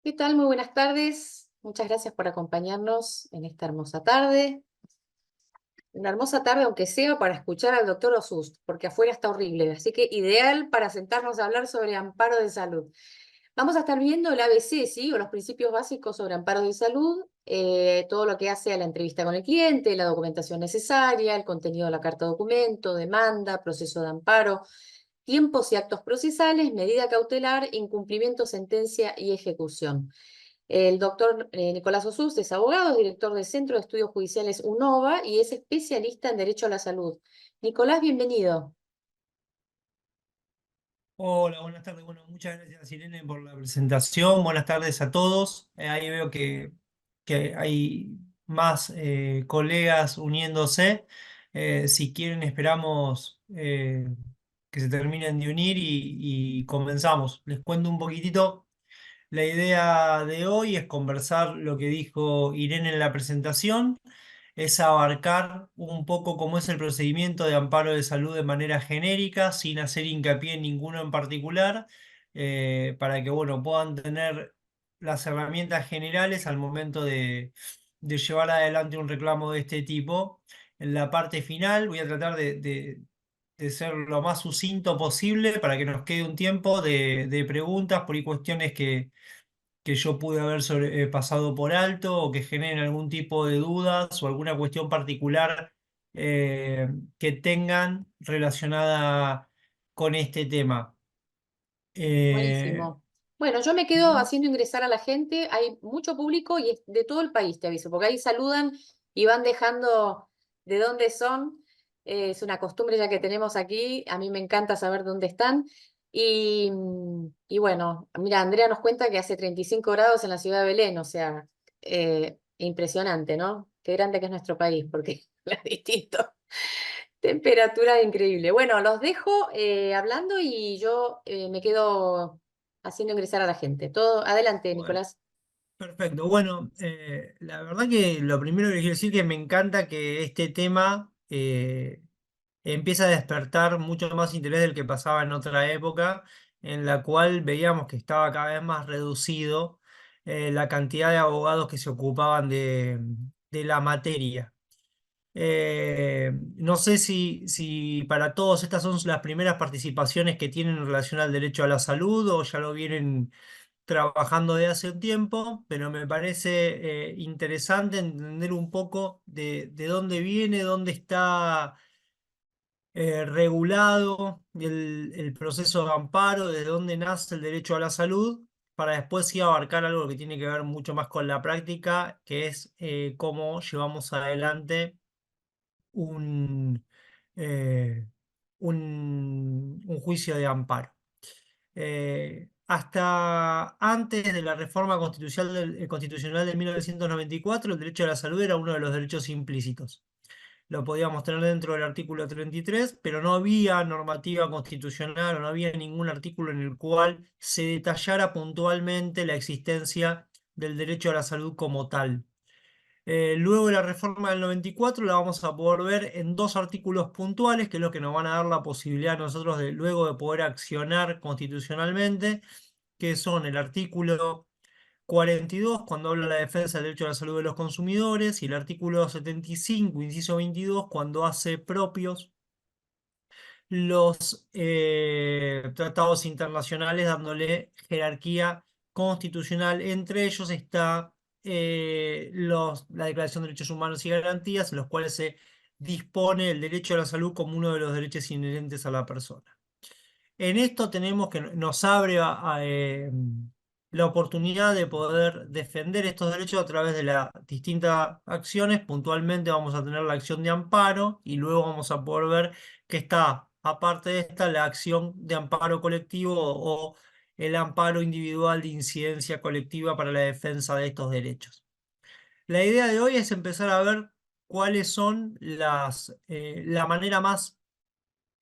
¿Qué tal? Muy buenas tardes. Muchas gracias por acompañarnos en esta hermosa tarde. Una hermosa tarde, aunque sea para escuchar al doctor Osust, porque afuera está horrible. Así que ideal para sentarnos a hablar sobre amparo de salud. Vamos a estar viendo el ABC, ¿sí? O los principios básicos sobre amparo de salud, todo lo que hace a la entrevista con el cliente, la documentación necesaria, el contenido de la carta documento, demanda, proceso de amparo, tiempos y actos procesales, medida cautelar, incumplimiento, sentencia y ejecución. El doctor Nicolás Osust es abogado, es director del Centro de Estudios Judiciales UNOVA y es especialista en Derecho a la Salud. Nicolás, bienvenido. Hola, buenas tardes. Bueno, muchas gracias, Irene, por la presentación. Buenas tardes a todos. Ahí veo que hay más colegas uniéndose. Si quieren, esperamos que se terminen de unir y comenzamos. Les cuento un poquitito. La idea de hoy es conversar lo que dijo Irene en la presentación, es abarcar un poco cómo es el procedimiento de amparo de salud de manera genérica, sin hacer hincapié en ninguno en particular, para que bueno, puedan tener las herramientas generales al momento de llevar adelante un reclamo de este tipo. En la parte final voy a tratar de ser lo más sucinto posible para que nos quede un tiempo de preguntas por ahí cuestiones que yo pude haber pasado por alto o que generen algún tipo de dudas o alguna cuestión particular que tengan relacionada con este tema. Eh, Buenísimo. Bueno, yo me quedo haciendo ingresar a la gente. Hay mucho público y es de todo el país, te aviso, porque ahí saludan y van dejando de dónde son. Es una costumbre ya que tenemos aquí. A mí me encanta saber dónde están. Y bueno, mira, Andrea nos cuenta que hace 35 grados en la ciudad de Belén, o sea, impresionante, ¿no? Qué grande que es nuestro país, porque es distinto. Temperatura increíble. Bueno, los dejo hablando y yo me quedo haciendo ingresar a la gente. Todo, adelante, bueno, Nicolás. perfecto. Bueno, la verdad que lo primero que quiero decir que me encanta que este tema empieza a despertar mucho más interés del que pasaba en otra época, en la cual veíamos que estaba cada vez más reducido la cantidad de abogados que se ocupaban de la materia. No sé si para todos estas son las primeras participaciones que tienen en relación al derecho a la salud o ya lo vienen trabajando de hace un tiempo, pero me parece interesante entender un poco de dónde viene, dónde está regulado el proceso de amparo, desde dónde nace el derecho a la salud, para después sí abarcar algo que tiene que ver mucho más con la práctica, que es cómo llevamos adelante un, eh, un juicio de amparo. Hasta antes de la reforma constitucional de 1994, el derecho a la salud era uno de los derechos implícitos. Lo podíamos tener dentro del artículo 33, pero no había normativa constitucional o no había ningún artículo en el cual se detallara puntualmente la existencia del derecho a la salud como tal. Luego de la reforma del 94 la vamos a poder ver en dos artículos puntuales, que es lo que nos van a dar la posibilidad a nosotros de luego de poder accionar constitucionalmente, que son el artículo 42, cuando habla de la defensa del derecho a la salud de los consumidores, y el artículo 75, inciso 22, cuando hace propios los tratados internacionales, dándole jerarquía constitucional. Entre ellos está la Declaración de Derechos Humanos y Garantías, en los cuales se dispone el derecho a la salud como uno de los derechos inherentes a la persona. En esto tenemos que nos abre la oportunidad de poder defender estos derechos a través de las distintas acciones. Puntualmente vamos a tener la acción de amparo y luego vamos a poder ver que está, aparte de esta, la acción de amparo colectivo o el amparo individual de incidencia colectiva para la defensa de estos derechos. La idea de hoy es empezar a ver cuáles son la manera más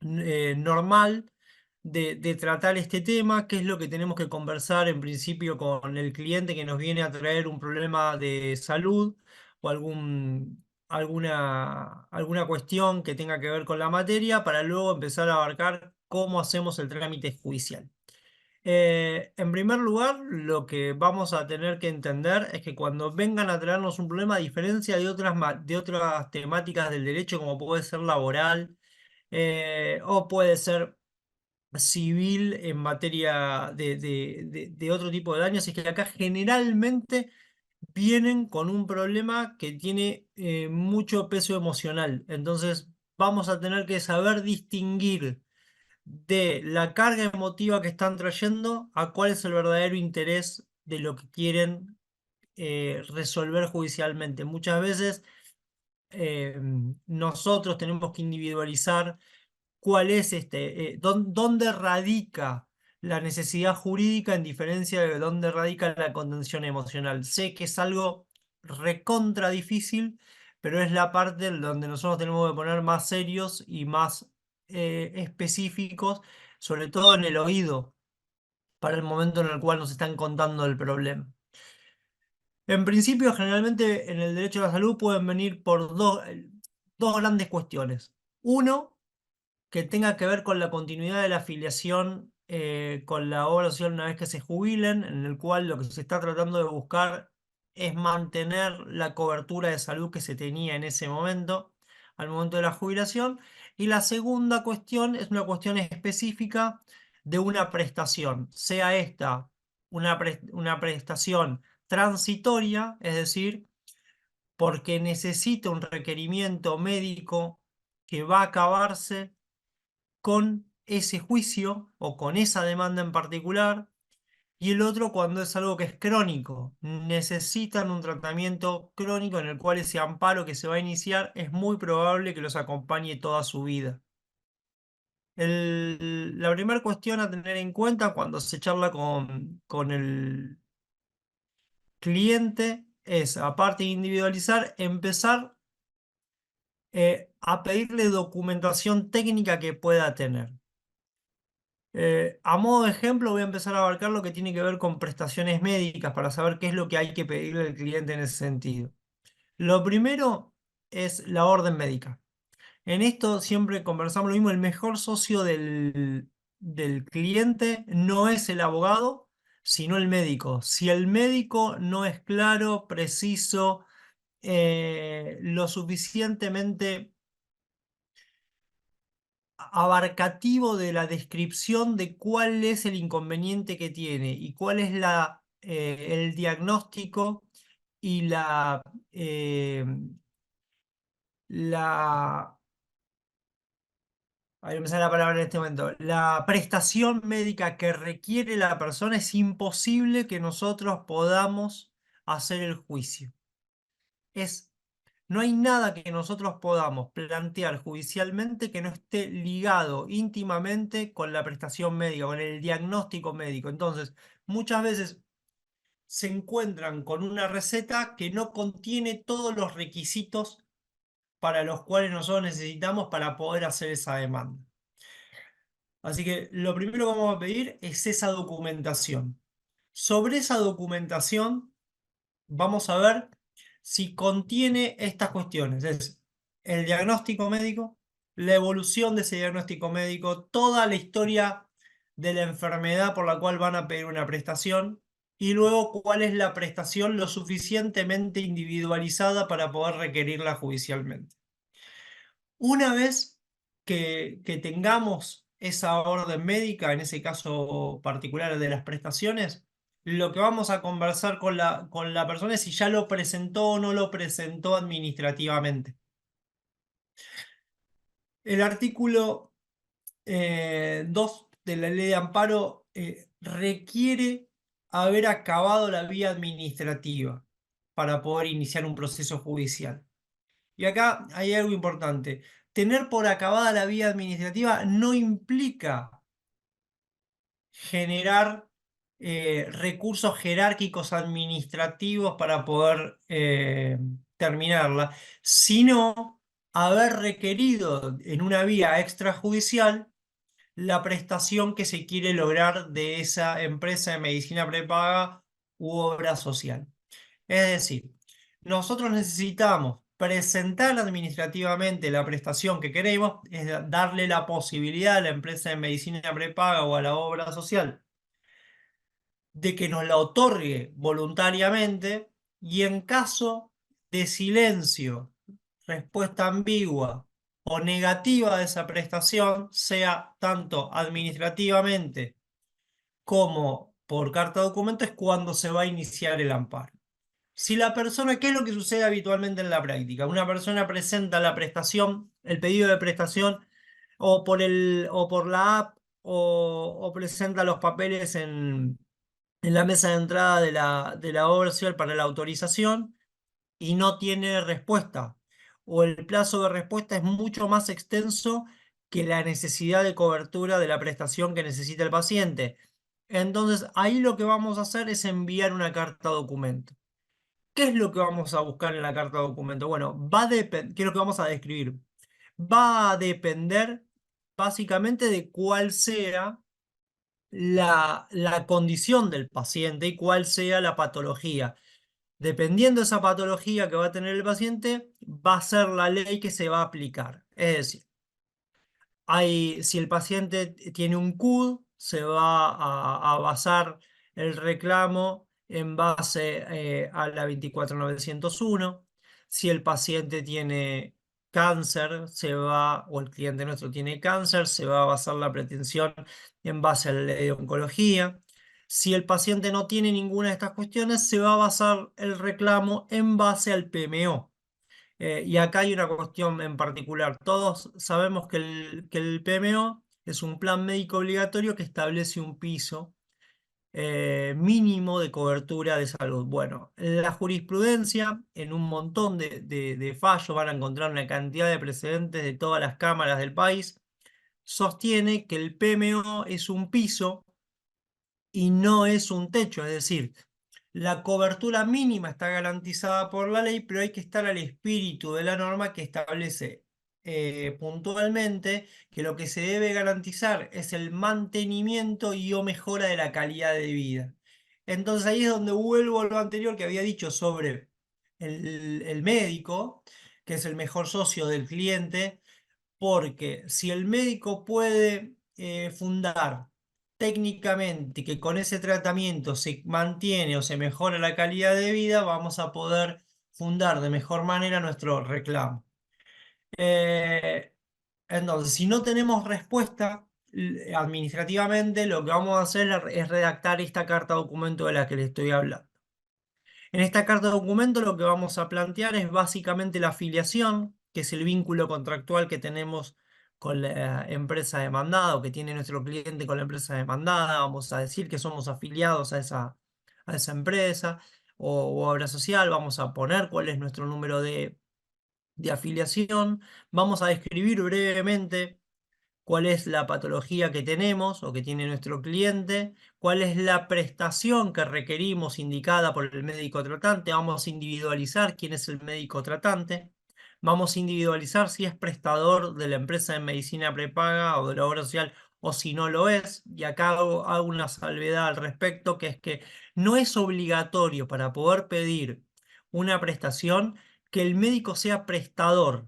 normal de tratar este tema, qué es lo que tenemos que conversar en principio con el cliente que nos viene a traer un problema de salud o alguna cuestión que tenga que ver con la materia, para luego empezar a abarcar cómo hacemos el trámite judicial. En primer lugar, lo que vamos a tener que entender es que cuando vengan a traernos un problema, a diferencia de de otras temáticas del derecho, como puede ser laboral o puede ser civil en materia de otro tipo de daños, es que acá generalmente vienen con un problema que tiene mucho peso emocional. Entonces, vamos a tener que saber distinguir de la carga emotiva que están trayendo a cuál es el verdadero interés de lo que quieren resolver judicialmente. Muchas veces eh, nosotros tenemos que individualizar cuál es dónde radica la necesidad jurídica en diferencia de dónde radica la contención emocional. Sé que es algo recontra difícil, pero es la parte en donde nosotros tenemos que poner más serios y más específicos, sobre todo en el oído, para el momento en el cual nos están contando el problema. En principio, generalmente en el derecho a la salud pueden venir por dos grandes cuestiones. Uno, que tenga que ver con la continuidad de la afiliación con la obra social una vez que se jubilen, en el cual lo que se está tratando de buscar es mantener la cobertura de salud que se tenía en ese momento, al momento de la jubilación. Y la segunda cuestión es una cuestión específica de una prestación, sea esta una prestación transitoria, es decir, porque necesita un requerimiento médico que va a acabarse con ese juicio o con esa demanda en particular, y el otro cuando es algo que es crónico. Necesitan un tratamiento crónico en el cual ese amparo que se va a iniciar es muy probable que los acompañe toda su vida. La primera cuestión a tener en cuenta cuando se charla con el cliente es, aparte de individualizar, empezar a pedirle documentación técnica que pueda tener. A modo de ejemplo, voy a empezar a abarcar lo que tiene que ver con prestaciones médicas para saber qué es lo que hay que pedirle al cliente en ese sentido. Lo primero es la orden médica. En esto siempre conversamos lo mismo, el mejor socio del cliente no es el abogado, sino el médico. Si el médico no es claro, preciso, lo suficientemente abarcativo de la descripción de cuál es el inconveniente que tiene y cuál es el diagnóstico y eh, la, a ver, me sale la palabra en este momento, la prestación médica que requiere la persona, es imposible que nosotros podamos hacer el juicio. No hay nada que nosotros podamos plantear judicialmente que no esté ligado íntimamente con la prestación médica, con el diagnóstico médico. Entonces, muchas veces se encuentran con una receta que no contiene todos los requisitos para los cuales nosotros necesitamos para poder hacer esa demanda. Así que lo primero que vamos a pedir es esa documentación. Sobre esa documentación vamos a ver si contiene estas cuestiones. Es el diagnóstico médico, la evolución de ese diagnóstico médico, toda la historia de la enfermedad por la cual van a pedir una prestación y luego cuál es la prestación lo suficientemente individualizada para poder requerirla judicialmente. Una vez que tengamos esa orden médica, en ese caso particular de las prestaciones, lo que vamos a conversar con la persona es si ya lo presentó o no lo presentó administrativamente. El artículo 2 de la ley de amparo requiere haber acabado la vía administrativa para poder iniciar un proceso judicial. Y acá hay algo importante. Tener por acabada la vía administrativa no implica generar recursos jerárquicos administrativos para poder terminarla, sino haber requerido en una vía extrajudicial la prestación que se quiere lograr de esa empresa de medicina prepaga u obra social. Es decir, nosotros necesitamos presentar administrativamente la prestación que queremos, es darle la posibilidad a la empresa de medicina prepaga o a la obra social de que nos la otorgue voluntariamente y en caso de silencio, respuesta ambigua o negativa de esa prestación, sea tanto administrativamente como por carta de documento, es cuando se va a iniciar el amparo. Si la persona, ¿qué es lo que sucede habitualmente en la práctica? Una persona presenta la prestación, el pedido de prestación, o por la app, o presenta los papeles en la mesa de entrada de la obra social para la autorización y no tiene respuesta. O el plazo de respuesta es mucho más extenso que la necesidad de cobertura de la prestación que necesita el paciente. Entonces, ahí lo que vamos a hacer es enviar una carta documento. ¿Qué es lo que vamos a buscar en la carta documento? Bueno, ¿qué es lo que vamos a describir? Va a depender básicamente de cuál sea la condición del paciente y cuál sea la patología. Dependiendo de esa patología que va a tener el paciente, va a ser la ley que se va a aplicar. Es decir, si el paciente tiene un CUD, se va a basar el reclamo en base a la 24901. Si el paciente tiene cáncer, o el cliente nuestro tiene cáncer, se va a basar la pretensión en base a la ley de oncología. Si el paciente no tiene ninguna de estas cuestiones, se va a basar el reclamo en base al PMO. Y acá hay una cuestión en particular. Todos sabemos que el PMO es un plan médico obligatorio que establece un piso mínimo de cobertura de salud. Bueno, en la jurisprudencia, en un montón de fallos, van a encontrar una cantidad de precedentes de todas las cámaras del país, sostiene que el PMO es un piso y no es un techo, es decir, la cobertura mínima está garantizada por la ley, pero hay que estar al espíritu de la norma que establece puntualmente que lo que se debe garantizar es el mantenimiento y o mejora de la calidad de vida. Entonces ahí es donde vuelvo a lo anterior que había dicho sobre el médico, que es el mejor socio del cliente, porque si el médico puede fundar técnicamente que con ese tratamiento se mantiene o se mejora la calidad de vida, vamos a poder fundar de mejor manera nuestro reclamo. Eh, entonces, si no tenemos respuesta administrativamente, lo que vamos a hacer es redactar esta carta documento de la que les estoy hablando. En esta carta de documento lo que vamos a plantear es básicamente la afiliación, que es el vínculo contractual que tenemos con la empresa demandada o que tiene nuestro cliente con la empresa demandada. Vamos a decir que somos afiliados a esa empresa o obra social. Vamos a poner cuál es nuestro número de afiliación. Vamos a describir brevemente cuál es la patología que tenemos o que tiene nuestro cliente, cuál es la prestación que requerimos indicada por el médico tratante. Vamos a individualizar quién es el médico tratante. Vamos a individualizar si es prestador de la empresa de medicina prepaga o de la obra social o si no lo es. Y acá hago una salvedad al respecto, que es que no es obligatorio para poder pedir una prestación que el médico sea prestador,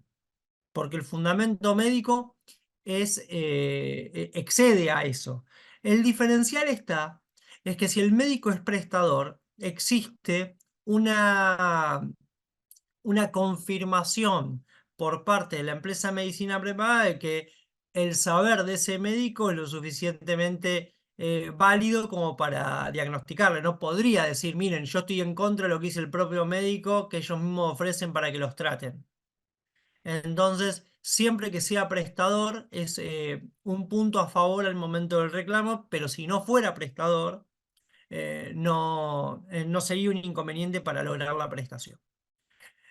porque el fundamento médico excede a eso. El diferencial es que si el médico es prestador, existe una confirmación por parte de la empresa de medicina preparada de que el saber de ese médico es lo suficientemente válido como para diagnosticarle. No podría decir, miren, yo estoy en contra de lo que dice el propio médico que ellos mismos ofrecen para que los traten. Entonces, siempre que sea prestador es un punto a favor al momento del reclamo, pero si no fuera prestador, no sería un inconveniente para lograr la prestación.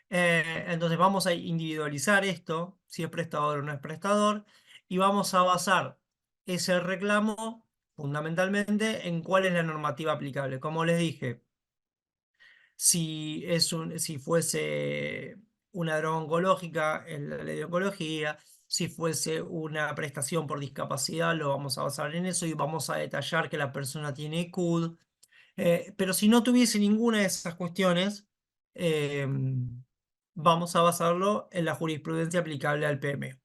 Entonces vamos a individualizar esto, si es prestador o no es prestador, y vamos a basar ese reclamo fundamentalmente en cuál es la normativa aplicable. Como les dije, si fuese una droga oncológica, en la ley de oncología. Si fuese una prestación por discapacidad, lo vamos a basar en eso y vamos a detallar que la persona tiene CUD. Pero si no tuviese ninguna de esas cuestiones, eh, vamos a basarlo en la jurisprudencia aplicable al PMO.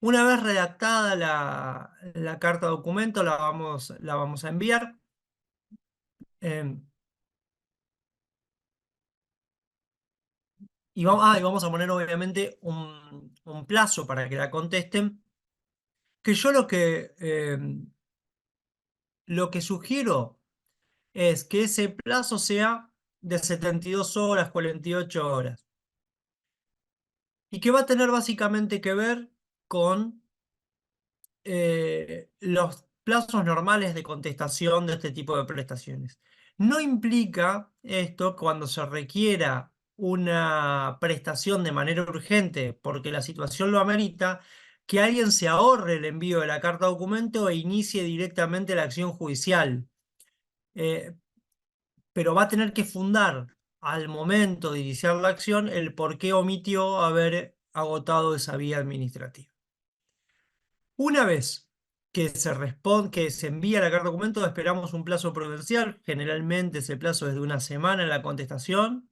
Una vez redactada la carta documento, la vamos a enviar. Em, y vamos a poner obviamente un plazo para que la contesten, que yo lo que sugiero es que ese plazo sea de 72 horas, 48 horas, y que va a tener básicamente que ver con los plazos normales de contestación de este tipo de prestaciones. No implica esto cuando se requiera una prestación de manera urgente porque la situación lo amerita, que alguien se ahorre el envío de la carta documento e inicie directamente la acción judicial. Eh, pero va a tener que fundar al momento de iniciar la acción el por qué omitió haber agotado esa vía administrativa. Una vez que se envía la carta de documento, esperamos un plazo prudencial. Generalmente ese plazo es de una semana en la contestación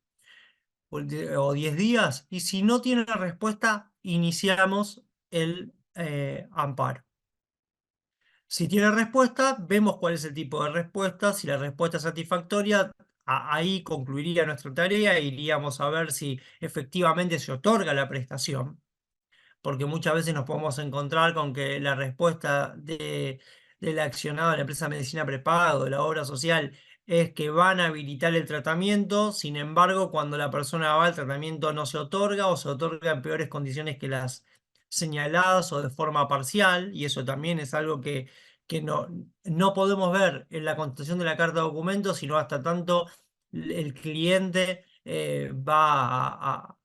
o 10 días. Y si no tiene la respuesta, iniciamos el amparo. Si tiene respuesta, vemos cuál es el tipo de respuesta. Si la respuesta es satisfactoria, ahí concluiría nuestra tarea e iríamos a ver si efectivamente se otorga la prestación, porque muchas veces nos podemos encontrar con que la respuesta del accionado de la empresa de medicina prepaga o de la obra social es que van a habilitar el tratamiento. Sin embargo, cuando la persona va, el tratamiento no se otorga o se otorga en peores condiciones que las señaladas o de forma parcial, y eso también es algo que no podemos ver en la contestación de la carta de documento, sino hasta tanto el cliente va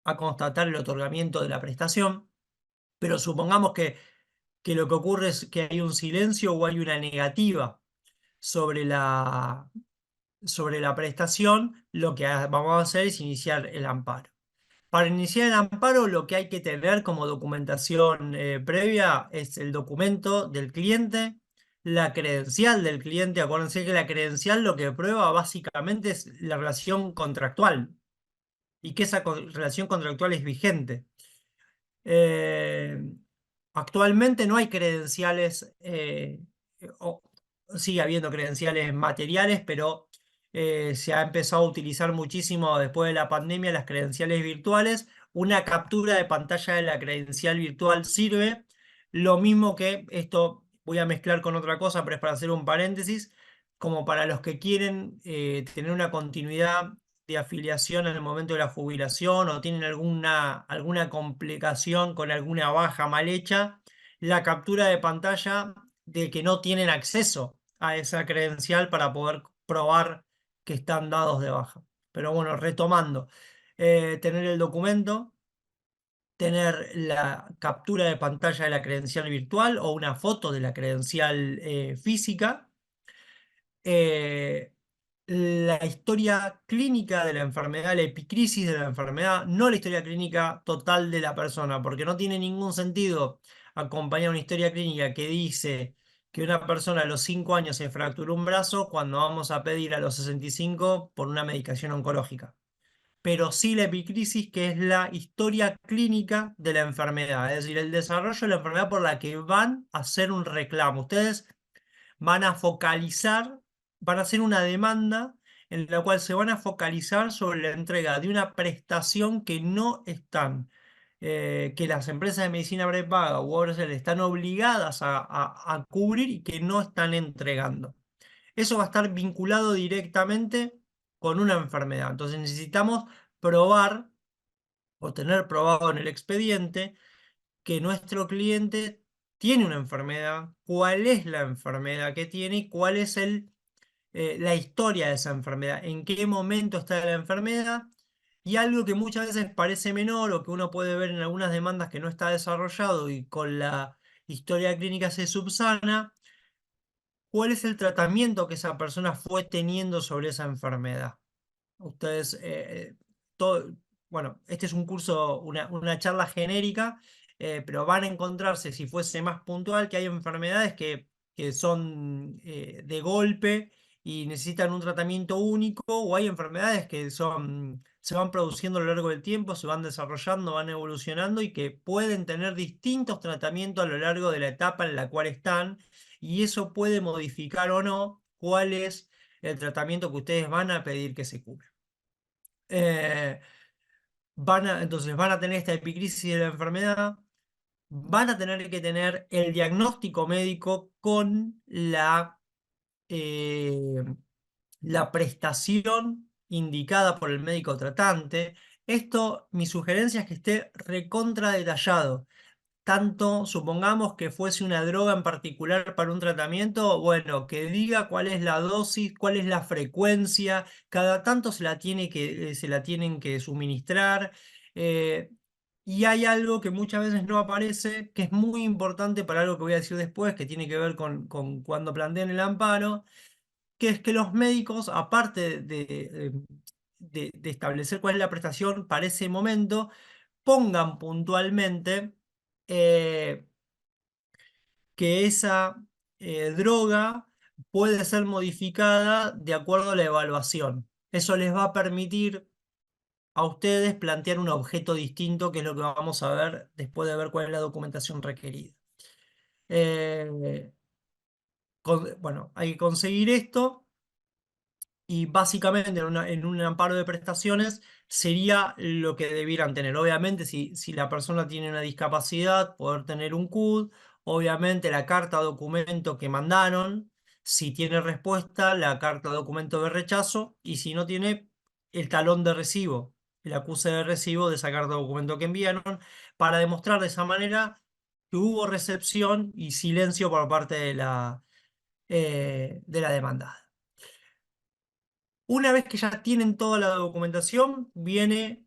a constatar el otorgamiento de la prestación. Pero supongamos que lo que ocurre es que hay un silencio o hay una negativa sobre sobre la prestación. Lo que vamos a hacer es iniciar el amparo. Para iniciar el amparo, lo que hay que tener como documentación previa es el documento del cliente, la credencial del cliente. Acuérdense que la credencial lo que prueba básicamente es la relación contractual y que esa relación contractual es vigente. Eh, Actualmente no hay credenciales, o, sigue habiendo credenciales materiales, pero se ha empezado a utilizar muchísimo después de la pandemia las credenciales virtuales. Una captura de pantalla de la credencial virtual sirve. Lo mismo que esto, voy a mezclar con otra cosa, pero es para hacer un paréntesis, como para los que quieren tener una continuidad de afiliación en el momento de la jubilación o tienen alguna complicación con alguna baja mal hecha, la captura de pantalla de que no tienen acceso a esa credencial para poder probar que están dados de baja. Pero bueno, retomando, tener el documento, tener la captura de pantalla de la credencial virtual o una foto de la credencial física, eh, la historia clínica de la enfermedad, la epicrisis de la enfermedad, no la historia clínica total de la persona, porque no tiene ningún sentido acompañar una historia clínica que dice que una persona a los 5 años se fracturó un brazo cuando vamos a pedir a los 65 por una medicación oncológica. Pero sí la epicrisis, que es la historia clínica de la enfermedad, es decir, el desarrollo de la enfermedad por la que van a hacer un reclamo. Ustedes van a focalizar, van a hacer una demanda en la cual se van a focalizar sobre la entrega de una prestación que no están, que las empresas de medicina prepaga u obras sociales están obligadas a cubrir y que no están entregando. Eso va a estar vinculado directamente con una enfermedad. Entonces necesitamos probar o tener probado en el expediente que nuestro cliente tiene una enfermedad, cuál es la enfermedad que tiene y cuál es la historia de esa enfermedad, en qué momento está la enfermedad, y algo que muchas veces parece menor o que uno puede ver en algunas demandas que no está desarrollado y con la historia clínica se subsana, cuál es el tratamiento que esa persona fue teniendo sobre esa enfermedad. Ustedes, todo, bueno, este es un curso, una charla genérica, pero van a encontrarse, si fuese más puntual, que hay enfermedades que son de golpe y necesitan un tratamiento único, o hay enfermedades que se van produciendo a lo largo del tiempo, se van desarrollando, van evolucionando y que pueden tener distintos tratamientos a lo largo de la etapa en la cual están, y eso puede modificar o no cuál es el tratamiento que ustedes van a pedir que se cubra. Eh, entonces van a tener esta epicrisis de la enfermedad, van a tener que tener el diagnóstico médico con eh, la prestación indicada por el médico tratante. Esto, mi sugerencia es que esté recontra detallado. Tanto, supongamos que fuese una droga en particular para un tratamiento, bueno, que diga cuál es la dosis, cuál es la frecuencia, cada tanto se la tienen que suministrar. eh, y hay algo que muchas veces no aparece, que es muy importante para algo que voy a decir después, que tiene que ver con cuando plantean el amparo, que es que los médicos, aparte de establecer cuál es la prestación para ese momento, pongan puntualmente eh, que esa droga puede ser modificada de acuerdo a la evaluación. Eso les va a permitir a ustedes plantear un objeto distinto, que es lo que vamos a ver después de ver cuál es la documentación requerida. Eh, bueno, hay que conseguir esto. Y básicamente en un amparo de prestaciones sería lo que debieran tener. Obviamente, si la persona tiene una discapacidad, poder tener un CUD, obviamente la carta o documento que mandaron, si tiene respuesta, la carta o documento de rechazo, y si no tiene, el talón de recibo, el acuse de recibo de esa carta o documento que enviaron, para demostrar de esa manera que hubo recepción y silencio por parte de la demandada. Una vez que ya tienen toda la documentación, viene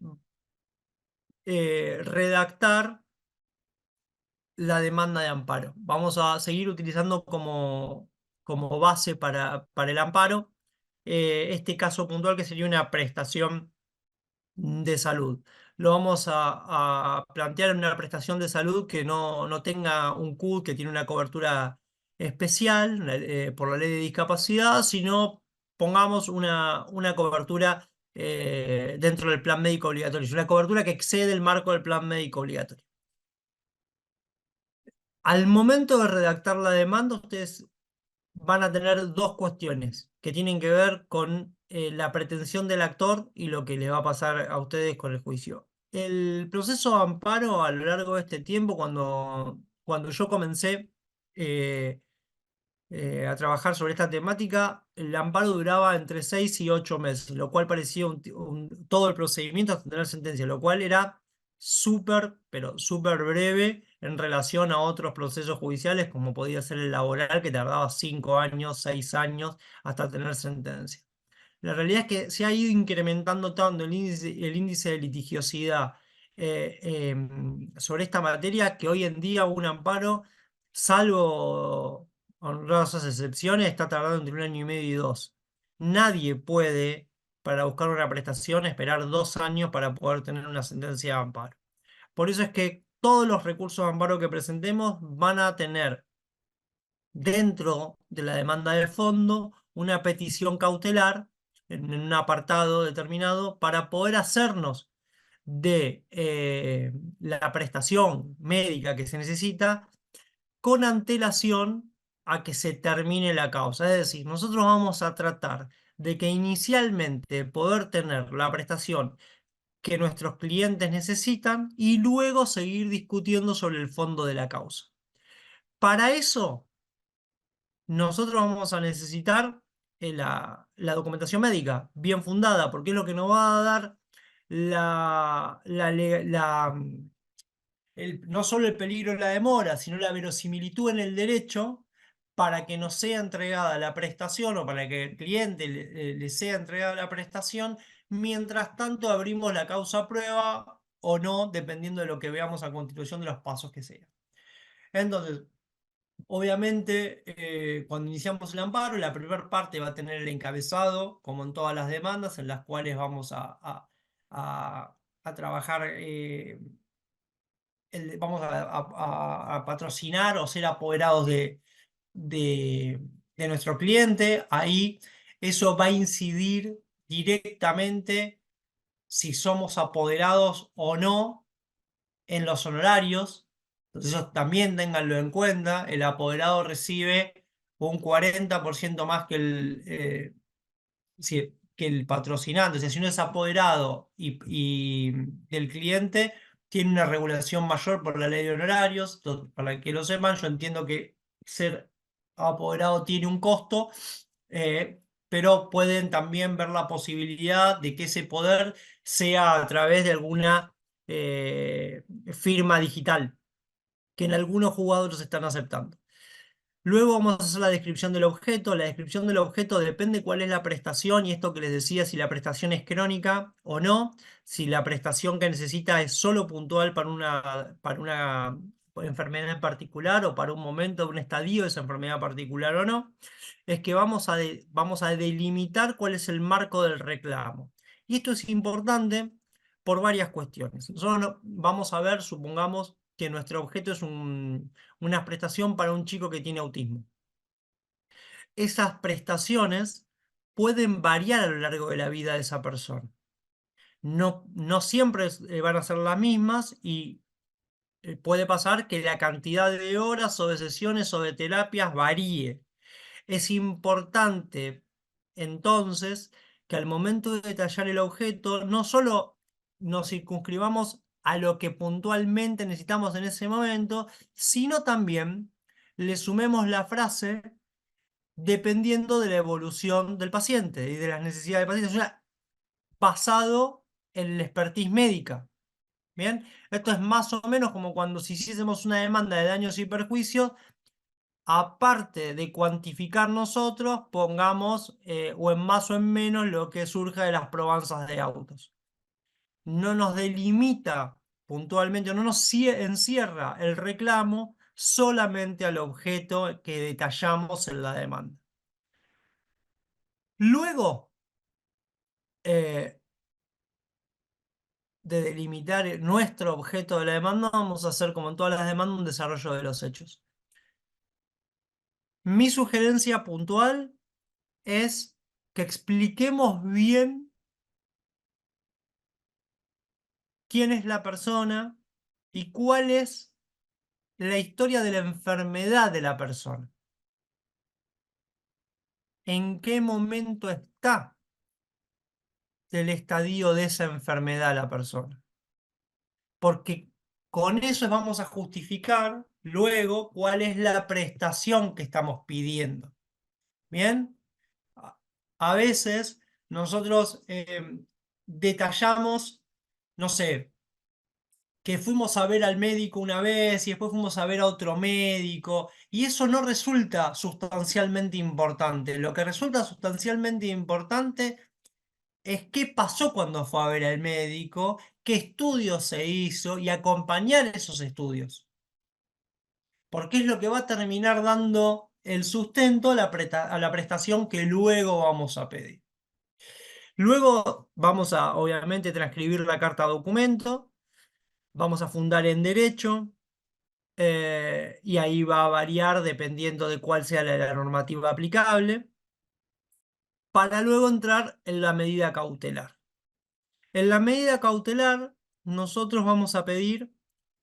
redactar la demanda de amparo. Vamos a seguir utilizando como base para el amparo este caso puntual, que sería una prestación de salud. Lo vamos a plantear en una prestación de salud que no tenga un CUD que tiene una cobertura especial por la ley de discapacidad, sino pongamos una cobertura dentro del plan médico obligatorio, una cobertura que excede el marco del plan médico obligatorio. Al momento de redactar la demanda, ustedes van a tener dos cuestiones que tienen que ver con la pretensión del actor y lo que les va a pasar a ustedes con el juicio. El proceso de amparo a lo largo de este tiempo, cuando yo comencé eh, a trabajar sobre esta temática, el amparo duraba entre 6 y 8 meses, lo cual parecía todo el procedimiento hasta tener sentencia, lo cual era súper, pero súper breve en relación a otros procesos judiciales, como podía ser el laboral, que tardaba 5 años, 6 años hasta tener sentencia. La realidad es que se ha ido incrementando tanto el índice de litigiosidad sobre esta materia, que hoy en día un amparo, salvo honrosas excepciones, está tardando entre 1 año y medio y 2. Nadie puede, para buscar una prestación, esperar 2 años para poder tener una sentencia de amparo. Por eso es que todos los recursos de amparo que presentemos van a tener dentro de la demanda de fondo una petición cautelar en un apartado determinado para poder hacernos de la prestación médica que se necesita con antelación a que se termine la causa. Es decir, nosotros vamos a tratar de que inicialmente poder tener la prestación que nuestros clientes necesitan y luego seguir discutiendo sobre el fondo de la causa. Para eso, nosotros vamos a necesitar la documentación médica bien fundada, porque es lo que nos va a dar la, la, le- la, no solo el peligro de la demora, sino la verosimilitud en el derecho para que nos sea entregada la prestación o para que el cliente le sea entregada la prestación. Mientras tanto, abrimos la causa a prueba o no, dependiendo de lo que veamos a continuación de los pasos que sean. Entonces, obviamente, cuando iniciamos el amparo, la primera parte va a tener el encabezado, como en todas las demandas, en las cuales vamos a trabajar, vamos a patrocinar o ser apoderados de, de nuestro cliente. Ahí eso va a incidir directamente si somos apoderados o no en los honorarios. Entonces, eso también ténganlo en cuenta. El apoderado recibe un 40% más que el patrocinante, o sea, si uno es apoderado y del cliente, tiene una regulación mayor por la ley de honorarios. Para que lo sepan, yo entiendo que ser apoderado tiene un costo, pero pueden también ver la posibilidad de que ese poder sea a través de alguna firma digital, que en algunos jugadores están aceptando. Luego vamos a hacer la descripción del objeto. La descripción del objeto depende cuál es la prestación y esto que les decía, si la prestación es crónica o no, si la prestación que necesita es solo puntual para una enfermedad en particular o para un momento, un estadio de esa enfermedad particular o no. Es que vamos a delimitar cuál es el marco del reclamo. Y esto es importante por varias cuestiones. Nosotros vamos a ver, supongamos que nuestro objeto es una prestación para un chico que tiene autismo. Esas prestaciones pueden variar a lo largo de la vida de esa persona. No siempre van a ser las mismas y puede pasar que la cantidad de horas o de sesiones o de terapias varíe. Es importante entonces que al momento de detallar el objeto no solo nos circunscribamos a lo que puntualmente necesitamos en ese momento, sino también le sumemos la frase dependiendo de la evolución del paciente y de las necesidades del paciente, o sea, basado en la expertise médica. Bien, esto es más o menos como cuando si hiciésemos una demanda de daños y perjuicios, aparte de cuantificar nosotros, pongamos o en más o en menos lo que surja de las probanzas de autos. No nos delimita puntualmente, o no nos encierra el reclamo solamente al objeto que detallamos en la demanda. Luego eh, de delimitar nuestro objeto de la demanda, vamos a hacer, como en todas las demandas, un desarrollo de los hechos. Mi sugerencia puntual es que expliquemos bien quién es la persona y cuál es la historia de la enfermedad de la persona. ¿En qué momento está del estadio de esa enfermedad la persona? Porque con eso vamos a justificar luego cuál es la prestación que estamos pidiendo. ¿Bien? A a veces nosotros detallamos, no sé, que fuimos a ver al médico una vez y después fuimos a ver a otro médico, y eso no resulta sustancialmente importante. Lo que resulta sustancialmente importante es qué pasó cuando fue a ver al médico, qué estudios se hizo y acompañar esos estudios, porque es lo que va a terminar dando el sustento a a la prestación que luego vamos a pedir. Luego vamos a, obviamente, transcribir la carta documento, vamos a fundar en derecho, y ahí va a variar dependiendo de cuál sea la normativa aplicable, para luego entrar en la medida cautelar. En la medida cautelar, nosotros vamos a pedir,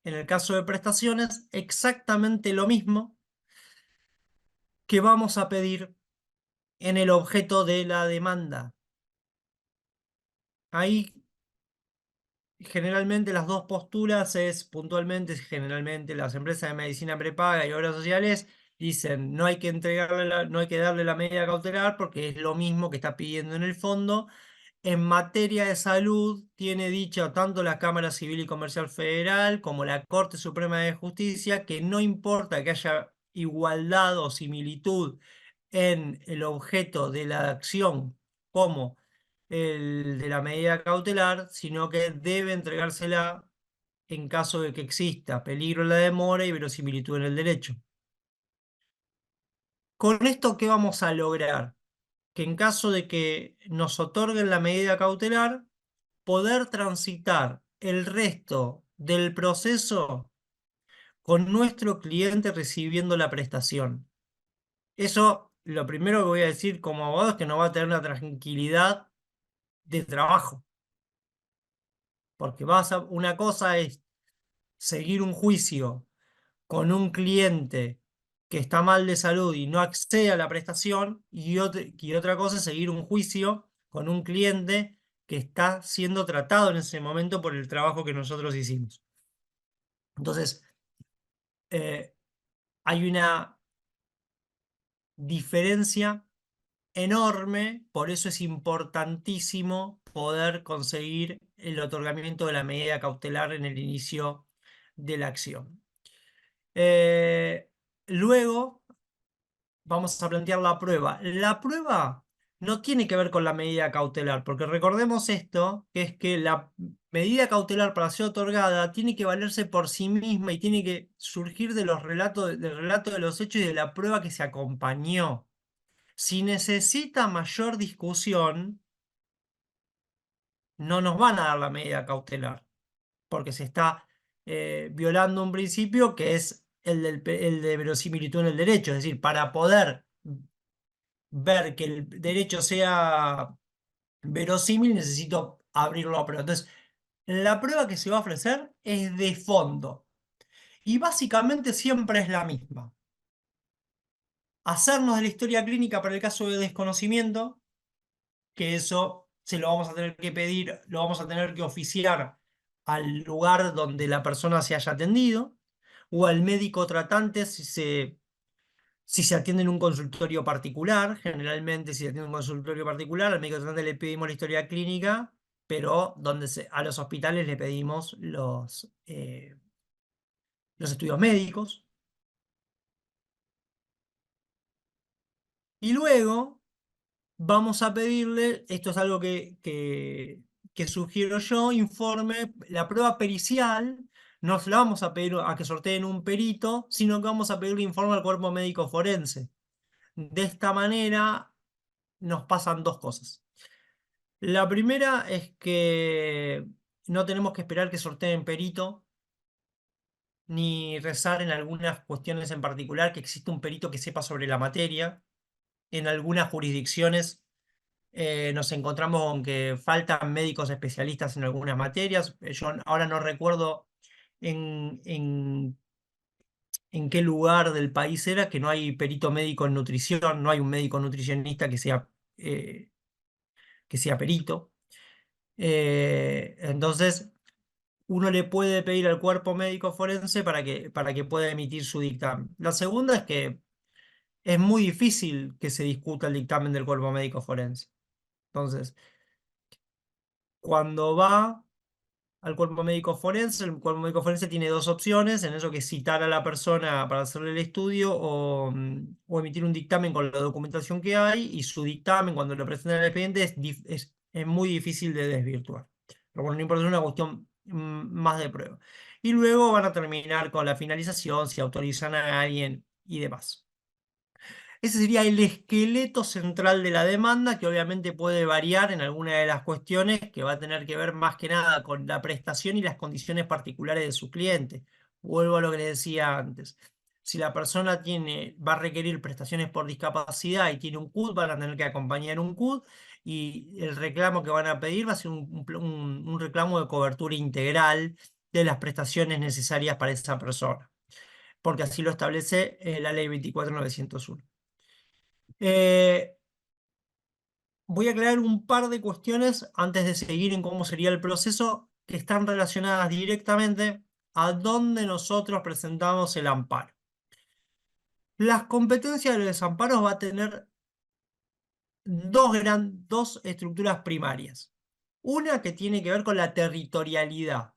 en el caso de prestaciones, exactamente lo mismo que vamos a pedir en el objeto de la demanda. Ahí generalmente las dos posturas es puntualmente, generalmente las empresas de medicina prepaga y obras sociales dicen no hay que no hay que darle la medida cautelar porque es lo mismo que está pidiendo en el fondo. En materia de salud tiene dicho tanto la Cámara Civil y Comercial Federal como la Corte Suprema de Justicia que no importa que haya igualdad o similitud en el objeto de la acción como el de la medida cautelar, sino que debe entregársela en caso de que exista peligro en la demora y verosimilitud en el derecho. Con esto, ¿qué vamos a lograr? Que en caso de que nos otorguen la medida cautelar, poder transitar el resto del proceso con nuestro cliente recibiendo la prestación. Eso, lo primero que voy a decir como abogado es que nos va a tener una tranquilidad de trabajo, porque una cosa es seguir un juicio con un cliente que está mal de salud y no accede a la prestación, y otra cosa es seguir un juicio con un cliente que está siendo tratado en ese momento por el trabajo que nosotros hicimos. Entonces, eh, hay una diferencia enorme, por eso es importantísimo poder conseguir el otorgamiento de la medida cautelar en el inicio de la acción. Eh, Luego vamos a plantear la prueba. La prueba no tiene que ver con la medida cautelar, porque recordemos esto, que es que la medida cautelar para ser otorgada tiene que valerse por sí misma y tiene que surgir de los relatos, del relato de los hechos y de la prueba que se acompañó. Si necesita mayor discusión, no nos van a dar la medida cautelar, porque se está violando un principio que es el de verosimilitud en el derecho. Es decir, para poder ver que el derecho sea verosímil, necesito abrirlo a prueba. Entonces, la prueba que se va a ofrecer es de fondo y básicamente siempre es la misma. Hacernos de la historia clínica para el caso de desconocimiento, que eso se lo vamos a tener que pedir, lo vamos a tener que oficiar al lugar donde la persona se haya atendido o al médico tratante si se atiende en un consultorio particular. Generalmente, si se atiende en un consultorio particular, al médico tratante le pedimos la historia clínica, pero a los hospitales le pedimos los estudios médicos. Y luego vamos a pedirle, esto es algo que sugiero yo, informe, la prueba pericial, no se la vamos a pedir a que sorteen un perito, sino que vamos a pedirle informe al cuerpo médico forense. De esta manera nos pasan dos cosas. La primera es que no tenemos que esperar que sorteen perito, ni rezar en algunas cuestiones en particular que existe un perito que sepa sobre la materia. En algunas jurisdicciones nos encontramos con que faltan médicos especialistas en algunas materias. Yo ahora no recuerdo en qué lugar del país era que no hay perito médico en nutrición, no hay un médico nutricionista eh, que sea perito. Entonces, uno le puede pedir al cuerpo médico forense para que pueda emitir su dictamen. La segunda es que es muy difícil que se discuta el dictamen del cuerpo médico forense. Entonces, cuando va al cuerpo médico forense, el cuerpo médico forense tiene dos opciones, en eso que es citar a la persona para hacerle el estudio o emitir un dictamen con la documentación que hay, y su dictamen cuando lo presenta en el expediente es muy difícil de desvirtuar. Pero bueno, no importa, es una cuestión más de prueba. Y luego van a terminar con la finalización, si autorizan a alguien y demás. Ese sería el esqueleto central de la demanda, que obviamente puede variar en alguna de las cuestiones que va a tener que ver más que nada con la prestación y las condiciones particulares de su cliente. Vuelvo a lo que le decía antes. Si la persona va a requerir prestaciones por discapacidad y tiene un CUT, van a tener que acompañar un CUT, y el reclamo que van a pedir va a ser un reclamo de cobertura integral de las prestaciones necesarias para esa persona, porque así lo establece la ley 24.901. Eh, Voy a aclarar un par de cuestiones antes de seguir en cómo sería el proceso, que están relacionadas directamente a dónde nosotros presentamos el amparo. Las competencias de los desamparos va a tener dos estructuras primarias. Una que tiene que ver con la territorialidad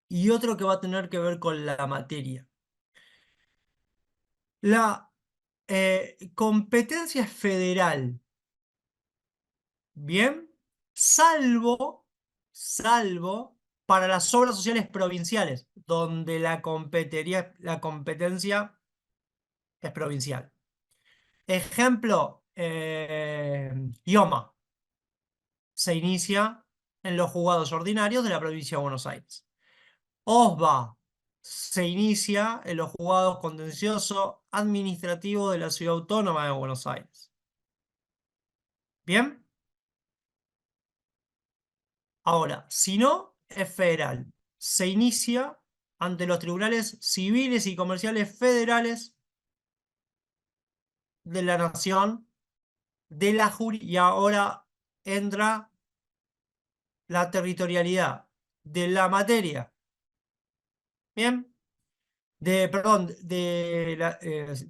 y otro que va a tener que ver con la materia. La competencia federal. Bien, salvo para las obras sociales provinciales, donde la competencia es provincial. Ejemplo, IOMA se inicia en los juzgados ordinarios de la provincia de Buenos Aires. OSBA se inicia en los juzgados contencioso administrativo de la Ciudad Autónoma de Buenos Aires. Bien. Ahora, si no, es federal. Se inicia ante los tribunales civiles y comerciales federales de la nación, y ahora entra la territorialidad de la materia. ¿Bien? Perdón, perdón,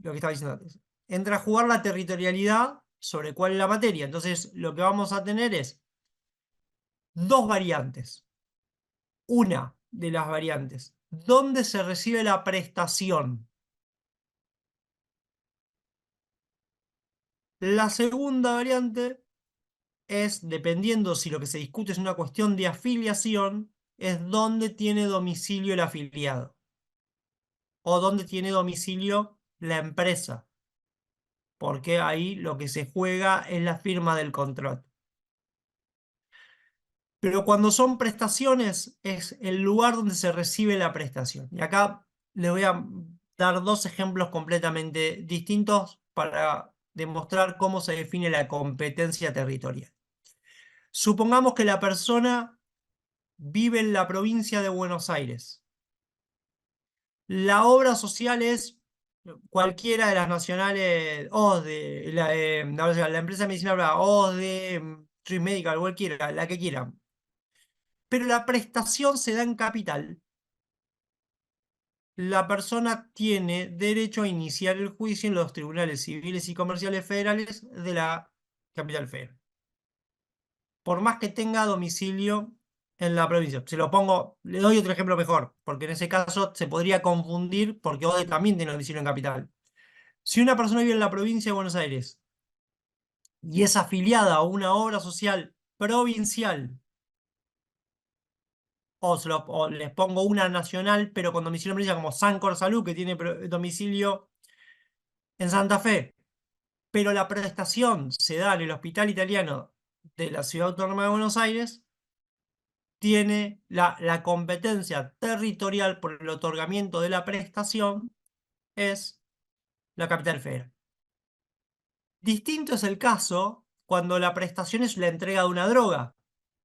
lo que estaba diciendo antes. Entra a jugar la territorialidad sobre cuál es la materia. Entonces, lo que vamos a tener es dos variantes. Una de las variantes, ¿dónde se recibe la prestación? La segunda variante es, dependiendo si lo que se discute es una cuestión de afiliación, es dónde tiene domicilio el afiliado o dónde tiene domicilio la empresa, porque ahí lo que se juega es la firma del contrato. Pero cuando son prestaciones, es el lugar donde se recibe la prestación. Y acá les voy a dar dos ejemplos completamente distintos para demostrar cómo se define la competencia territorial. Supongamos que la persona vive en la provincia de Buenos Aires. La obra social es cualquiera de las nacionales, OSDE, la empresa de medicina privada, OSDE, Swiss Medical, cualquiera, la que quieran. Pero la prestación se da en capital. La persona tiene derecho a iniciar el juicio en los tribunales civiles y comerciales federales de la capital federal, por más que tenga domicilio en la provincia. Se lo pongo, le doy otro ejemplo mejor, porque en ese caso se podría confundir porque ODE también tiene domicilio en capital. Si una persona vive en la provincia de Buenos Aires y es afiliada a una obra social provincial, o les pongo una nacional, pero con domicilio en provincia, como Sancor Salud, que tiene domicilio en Santa Fe, pero la prestación se da en el Hospital Italiano de la Ciudad Autónoma de Buenos Aires, tiene la competencia territorial por el otorgamiento de la prestación, es la capital federal. Distinto es el caso cuando la prestación es la entrega de una droga,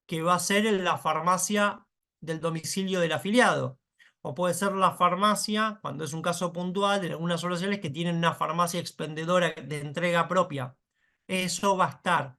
que va a ser en la farmacia del domicilio del afiliado. O puede ser la farmacia, cuando es un caso puntual, en algunas soluciones que tienen una farmacia expendedora de entrega propia. Eso va a estar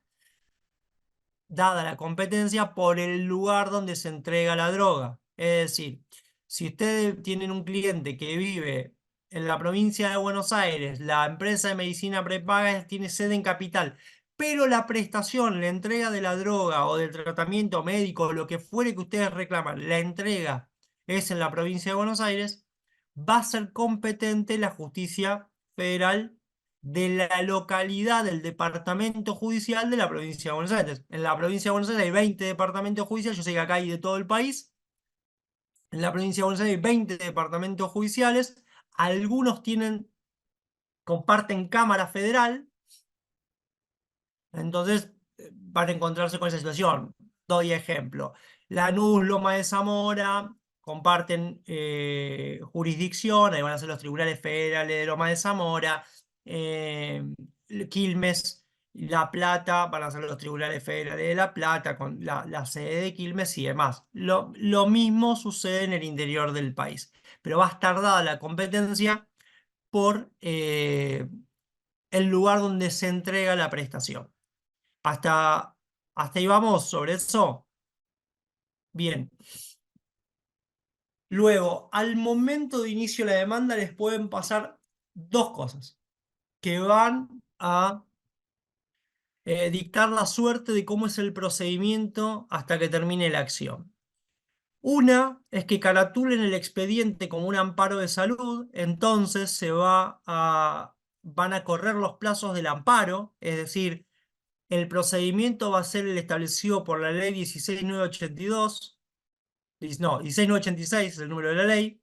dada la competencia por el lugar donde se entrega la droga. Es decir, si ustedes tienen un cliente que vive en la provincia de Buenos Aires, la empresa de medicina prepaga tiene sede en Capital, pero la prestación, la entrega de la droga o del tratamiento médico, lo que fuere que ustedes reclaman, la entrega es en la provincia de Buenos Aires, va a ser competente la justicia federal de la localidad del departamento judicial de la provincia de Buenos Aires. En la provincia de Buenos Aires hay 20 departamentos judiciales, yo sé que acá hay de todo el país. En la provincia de Buenos Aires hay 20 departamentos judiciales, algunos comparten Cámara Federal, entonces van a encontrarse con esa situación. Doy ejemplo. Lanús, Loma de Zamora comparten jurisdicción, ahí van a ser los tribunales federales de Loma de Zamora, Quilmes, La Plata, van a ser los tribunales federales de La Plata, con la sede de Quilmes y demás. Lo mismo sucede en el interior del país, pero va a estar dada la competencia por el lugar donde se entrega la prestación. Hasta ahí vamos sobre eso. Bien. Luego, al momento de inicio de la demanda les pueden pasar dos cosas que van a dictar la suerte de cómo es el procedimiento hasta que termine la acción. Una es que caratulen el expediente como un amparo de salud, entonces van a correr los plazos del amparo, es decir, el procedimiento va a ser el establecido por la ley 16982, no, 16986 es el número de la ley.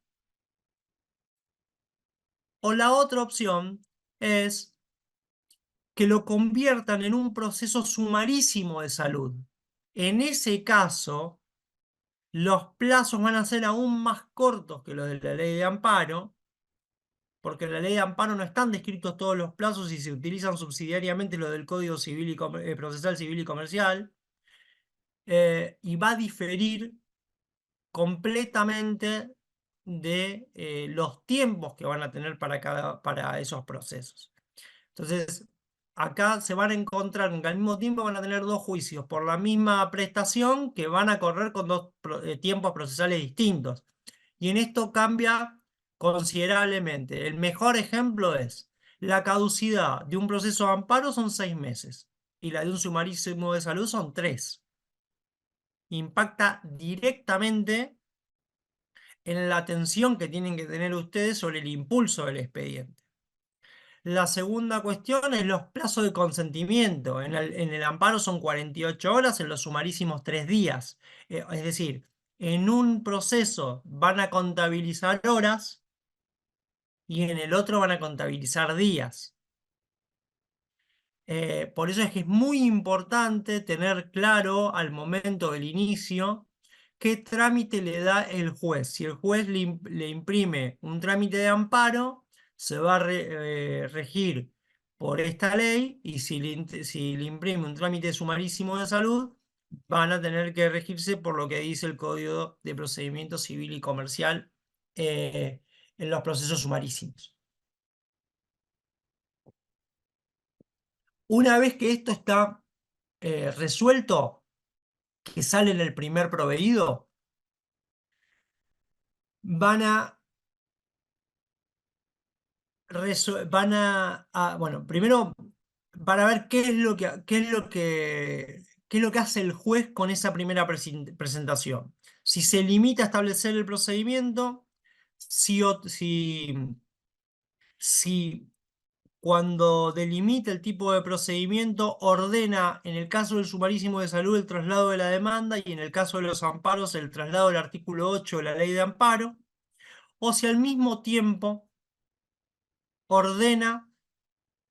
O la otra opción es que lo conviertan en un proceso sumarísimo de salud. En ese caso, los plazos van a ser aún más cortos que los de la ley de amparo, porque en la ley de amparo no están descritos todos los plazos y se utilizan subsidiariamente los del Código Civil Procesal Civil y Comercial, y va a diferir completamente de los tiempos que van a tener para esos procesos. Entonces, acá se van a encontrar que al mismo tiempo van a tener dos juicios por la misma prestación que van a correr con dos tiempos procesales distintos. Y en esto cambia considerablemente. El mejor ejemplo es la caducidad de un proceso de amparo son 6 meses y la de un sumarísimo de salud son 3. Impacta directamente en la atención que tienen que tener ustedes sobre el impulso del expediente. La segunda cuestión es los plazos de consentimiento. En el amparo son 48 horas, en los sumarísimos 3 días. Es decir, en un proceso van a contabilizar horas y en el otro van a contabilizar días. Por eso es que es muy importante tener claro al momento del inicio qué trámite le da el juez. Si el juez le imprime un trámite de amparo, se va a regir por esta ley, y si le imprime un trámite sumarísimo de salud, van a tener que regirse por lo que dice el Código de Procedimiento Civil y Comercial eh, en los procesos sumarísimos. Una vez que esto está resuelto, que sale en el primer proveído, van a, bueno, primero para ver qué es lo que hace el juez con esa primera presentación. Si se limita a establecer el procedimiento, si cuando delimita el tipo de procedimiento, ordena, en el caso del sumarísimo de salud, el traslado de la demanda, y en el caso de los amparos, el traslado del artículo 8 de la ley de amparo, o si al mismo tiempo ordena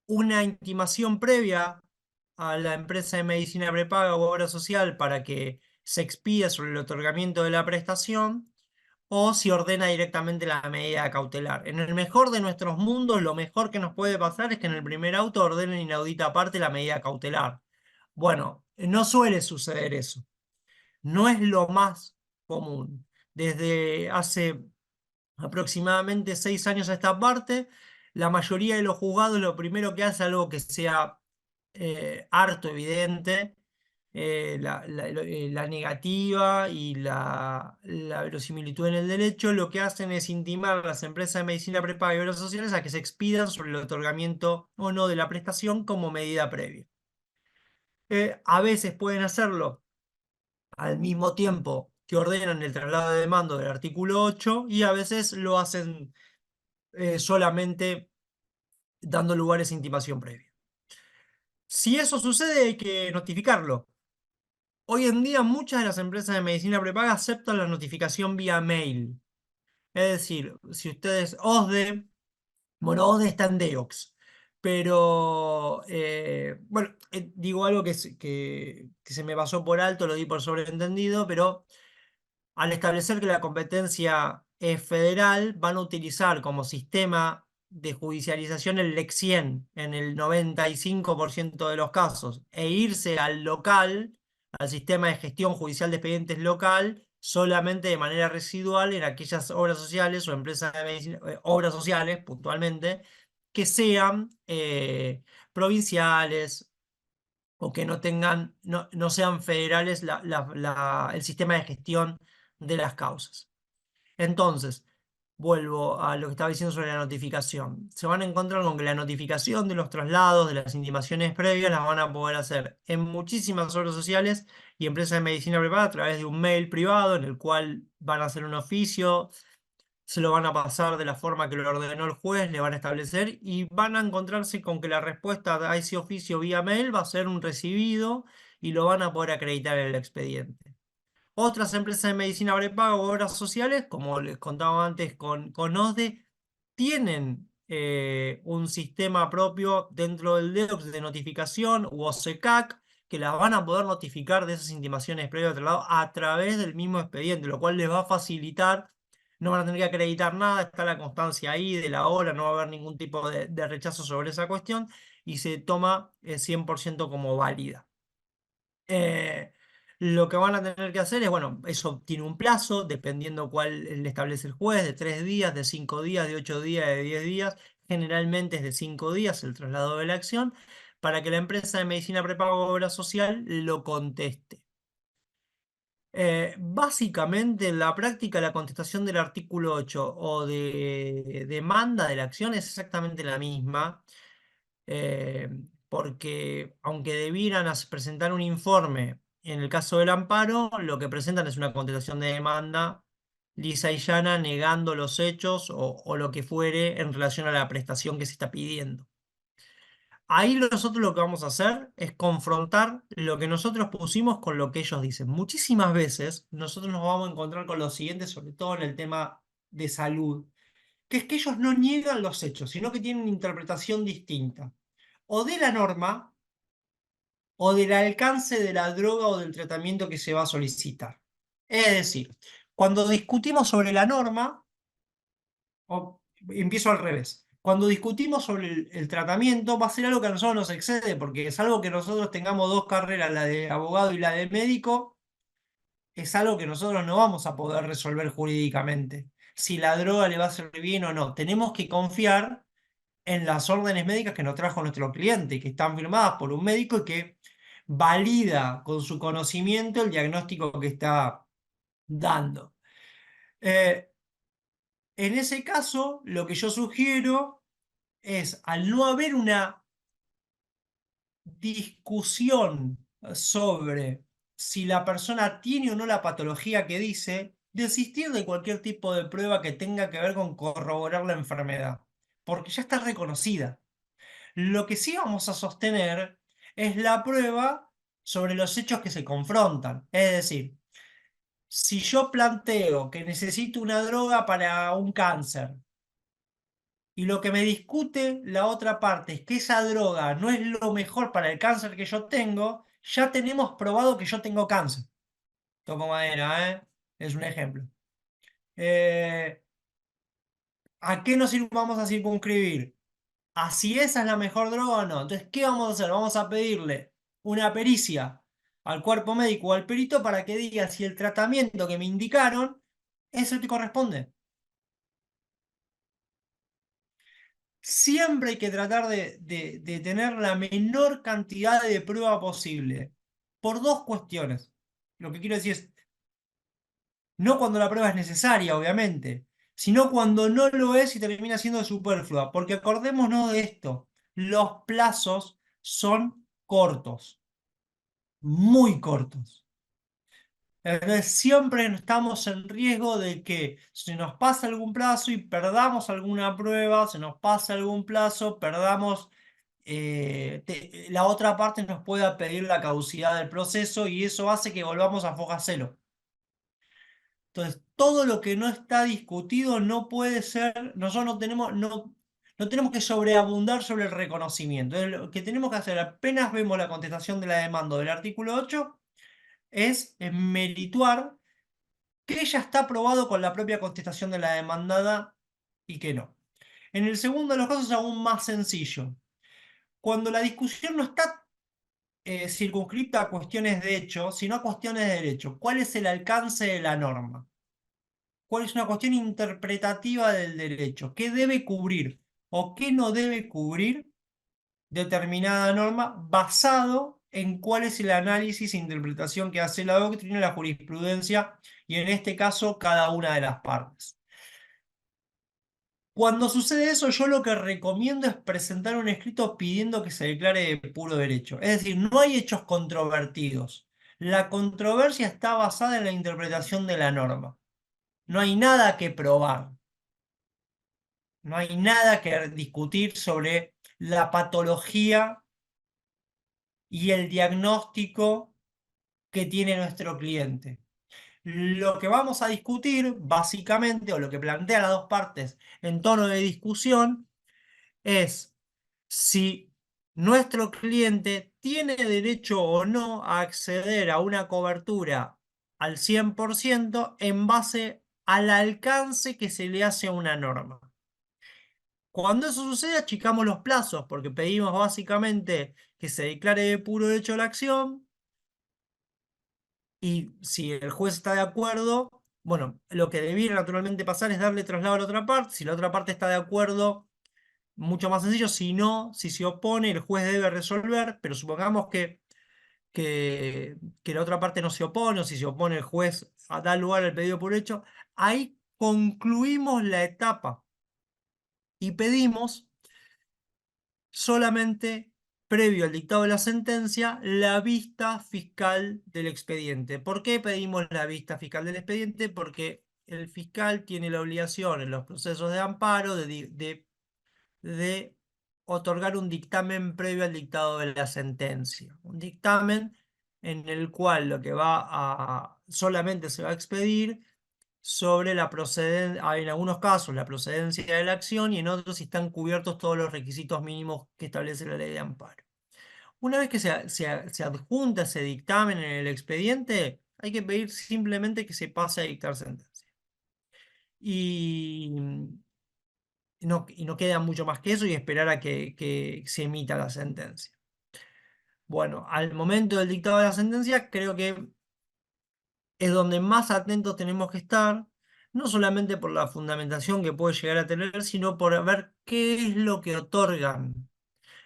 una intimación previa a la empresa de medicina prepaga o obra social para que se expida sobre el otorgamiento de la prestación, o si ordena directamente la medida cautelar. En el mejor de nuestros mundos, lo mejor que nos puede pasar es que en el primer auto ordenen inaudita aparte la medida cautelar. Bueno, no suele suceder eso. No es lo más común. Desde hace aproximadamente 6 años a esta parte, la mayoría de los juzgados lo primero que hace, algo que sea harto evidente, la negativa y la verosimilitud en el derecho, lo que hacen es intimar a las empresas de medicina prepaga y obras sociales a que se expidan sobre el otorgamiento o no de la prestación como medida previa. A veces pueden hacerlo al mismo tiempo que ordenan el traslado de demanda del artículo 8, y a veces lo hacen solamente dando lugar a esa intimación previa. Si eso sucede, hay que notificarlo. Hoy en día muchas de las empresas de medicina prepaga aceptan la notificación vía mail. Es decir, si ustedes, bueno, OSDE está en Deox, pero, bueno, digo algo que se me pasó por alto, lo di por sobreentendido, pero al establecer que la competencia es federal, van a utilizar como sistema de judicialización el Lexien en el 95% de los casos, e irse al local, al sistema de gestión judicial de expedientes local, solamente de manera residual en aquellas obras sociales o empresas de medicina, obras sociales puntualmente, que sean provinciales o que no sean federales el sistema de gestión de las causas. Entonces, vuelvo a lo que estaba diciendo sobre la notificación. Se van a encontrar con que la notificación de los traslados, de las intimaciones previas, las van a poder hacer en muchísimas obras sociales y empresas de medicina prepaga a través de un mail privado en el cual van a hacer un oficio, se lo van a pasar de la forma que lo ordenó el juez, le van a establecer, y van a encontrarse con que la respuesta a ese oficio vía mail va a ser un recibido y lo van a poder acreditar en el expediente. Otras empresas de medicina prepaga o obras sociales, como les contaba antes con OSDE, tienen un sistema propio dentro del DEOX de notificación u OSECAC, que las van a poder notificar de esas intimaciones previas de traslado a través del mismo expediente, lo cual les va a facilitar. No van a tener que acreditar nada, está la constancia ahí de la hora, no va a haber ningún tipo de rechazo sobre esa cuestión, y se toma 100% como válida. Lo que van a tener que hacer es, bueno, eso tiene un plazo, dependiendo cuál le establece el juez, de 3 días, de 5 días, de 8 días, de 10 días, generalmente es de 5 días el traslado de la acción, para que la empresa de medicina prepaga o obra social lo conteste. Básicamente, en la práctica, la contestación del artículo 8 o de demanda de la acción es exactamente la misma, eh, porque aunque debieran presentar un informe en el caso del amparo, lo que presentan es una contestación de demanda lisa y llana, negando los hechos o lo que fuere en relación a la prestación que se está pidiendo. Ahí nosotros lo que vamos a hacer es confrontar lo que nosotros pusimos con lo que ellos dicen. Muchísimas veces nosotros nos vamos a encontrar con lo siguiente, sobre todo en el tema de salud, que es que ellos no niegan los hechos, sino que tienen una interpretación distinta, o de la norma, o del alcance de la droga o del tratamiento que se va a solicitar. Es decir, cuando discutimos sobre la norma, empiezo al revés. Cuando discutimos sobre el tratamiento, va a ser algo que a nosotros nos excede, porque es algo que nosotros tengamos dos carreras, la de abogado y la de médico, es algo que nosotros no vamos a poder resolver jurídicamente. Si la droga le va a hacer bien o no. Tenemos que confiar en las órdenes médicas que nos trajo nuestro cliente, que están firmadas por un médico y que valida con su conocimiento el diagnóstico que está dando. Eh, en ese caso, lo que yo sugiero es, al no haber una discusión sobre si la persona tiene o no la patología que dice, desistir de cualquier tipo de prueba que tenga que ver con corroborar la enfermedad, porque ya está reconocida. Lo que sí vamos a sostener es la prueba sobre los hechos que se confrontan. Es decir, si yo planteo que necesito una droga para un cáncer, y lo que me discute la otra parte es que esa droga no es lo mejor para el cáncer que yo tengo, ya tenemos probado que yo tengo cáncer. Toco madera, ¿eh? Es un ejemplo. Eh, ¿A qué nos vamos a circunscribir? ¿A si esa es la mejor droga o no? Entonces, ¿qué vamos a hacer? Vamos a pedirle una pericia al cuerpo médico o al perito para que diga si el tratamiento que me indicaron es el que corresponde. Siempre hay que tratar de tener la menor cantidad de prueba posible, por dos cuestiones. Lo que quiero decir es, no cuando la prueba es necesaria, obviamente, sino cuando no lo es y termina siendo superflua, porque acordémonos de esto, los plazos son cortos, muy cortos. Entonces siempre estamos en riesgo de que se nos pase algún plazo y perdamos alguna prueba, se nos pase algún plazo, perdamos, la otra parte nos pueda pedir la caducidad del proceso y eso hace que volvamos a foja cero. Entonces, todo lo que no está discutido no puede ser, nosotros no tenemos que sobreabundar sobre el reconocimiento. Entonces, lo que tenemos que hacer apenas vemos la contestación de la demanda del artículo 8 es merituar que ya está aprobado con la propia contestación de la demandada y que no. En el segundo de los casos es aún más sencillo. Cuando la discusión no está circunscripta a cuestiones de hecho, sino a cuestiones de derecho. ¿Cuál es el alcance de la norma? ¿Cuál es una cuestión interpretativa del derecho? ¿Qué debe cubrir o qué no debe cubrir determinada norma basado en cuál es el análisis e interpretación que hace la doctrina y la jurisprudencia y en este caso cada una de las partes? Cuando sucede eso, yo lo que recomiendo es presentar un escrito pidiendo que se declare de puro derecho. Es decir, no hay hechos controvertidos. La controversia está basada en la interpretación de la norma. No hay nada que probar. No hay nada que discutir sobre la patología y el diagnóstico que tiene nuestro cliente. Lo que vamos a discutir, básicamente, o lo que plantea las dos partes en tono de discusión, es si nuestro cliente tiene derecho o no a acceder a una cobertura al 100% en base al alcance que se le hace a una norma. Cuando eso sucede, achicamos los plazos, porque pedimos básicamente que se declare de puro derecho la acción, y si el juez está de acuerdo, bueno, lo que debiera naturalmente pasar es darle traslado a la otra parte. Si la otra parte está de acuerdo, mucho más sencillo. Si no, si se opone, el juez debe resolver, pero supongamos que la otra parte no se opone, o si se opone el juez da lugar al pedido por hecho, ahí concluimos la etapa y pedimos solamente, previo al dictado de la sentencia, la vista fiscal del expediente. ¿Por qué pedimos la vista fiscal del expediente? Porque el fiscal tiene la obligación en los procesos de amparo de otorgar un dictamen previo al dictado de la sentencia. Un dictamen en el cual lo que solamente se va a expedir sobre la procedencia, en algunos casos la procedencia de la acción y en otros si están cubiertos todos los requisitos mínimos que establece la ley de amparo. Una vez que se adjunta ese dictamen en el expediente, hay que pedir simplemente que se pase a dictar sentencia. Y no queda mucho más que eso y esperar a que se emita la sentencia. Bueno, al momento del dictado de la sentencia, creo que es donde más atentos tenemos que estar, no solamente por la fundamentación que puede llegar a tener, sino por ver qué es lo que otorgan.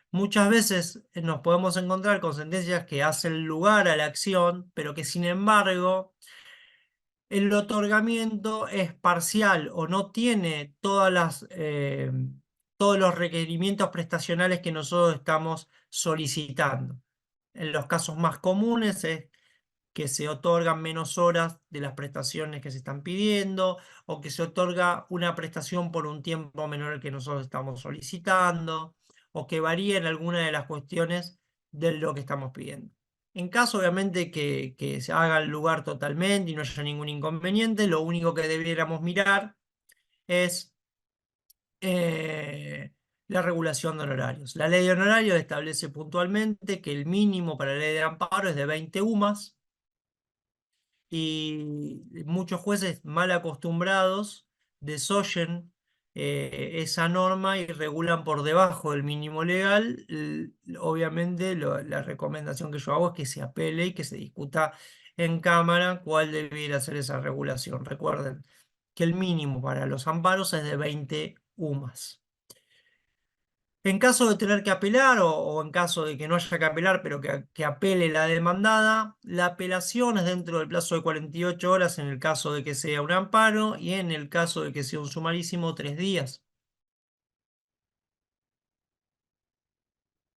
Muchas veces nos podemos encontrar con sentencias que hacen lugar a la acción, pero que sin embargo el otorgamiento es parcial o no tiene todos los requerimientos prestacionales que nosotros estamos solicitando. En los casos más comunes es que se otorgan menos horas de las prestaciones que se están pidiendo, o que se otorga una prestación por un tiempo menor al que nosotros estamos solicitando, o que varía en alguna de las cuestiones de lo que estamos pidiendo. En caso, obviamente, que se haga el lugar totalmente y no haya ningún inconveniente, lo único que debiéramos mirar es eh, la regulación de honorarios. La ley de honorarios establece puntualmente que el mínimo para la ley de amparo es de 20 UMAS, y muchos jueces mal acostumbrados desoyen esa norma y regulan por debajo del mínimo legal. Obviamente la recomendación que yo hago es que se apele y que se discuta en cámara cuál debiera ser esa regulación. Recuerden que el mínimo para los amparos es de 20 UMAS. En caso de tener que apelar o en caso de que no haya que apelar, pero que apele la demandada, la apelación es dentro del plazo de 48 horas en el caso de que sea un amparo y en el caso de que sea un sumarísimo, 3 días.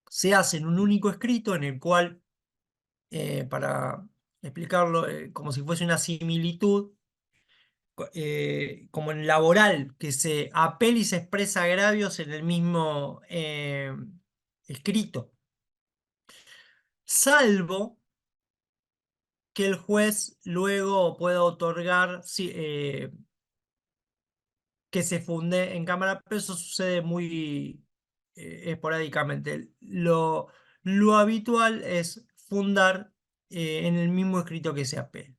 Se hace en un único escrito en el cual, para explicarlo como si fuese una similitud, como en laboral, que se apela y se expresa agravios en el mismo escrito, salvo que el juez luego pueda otorgar que se funde en cámara, pero eso sucede muy esporádicamente. Lo habitual es fundar en el mismo escrito que se apela.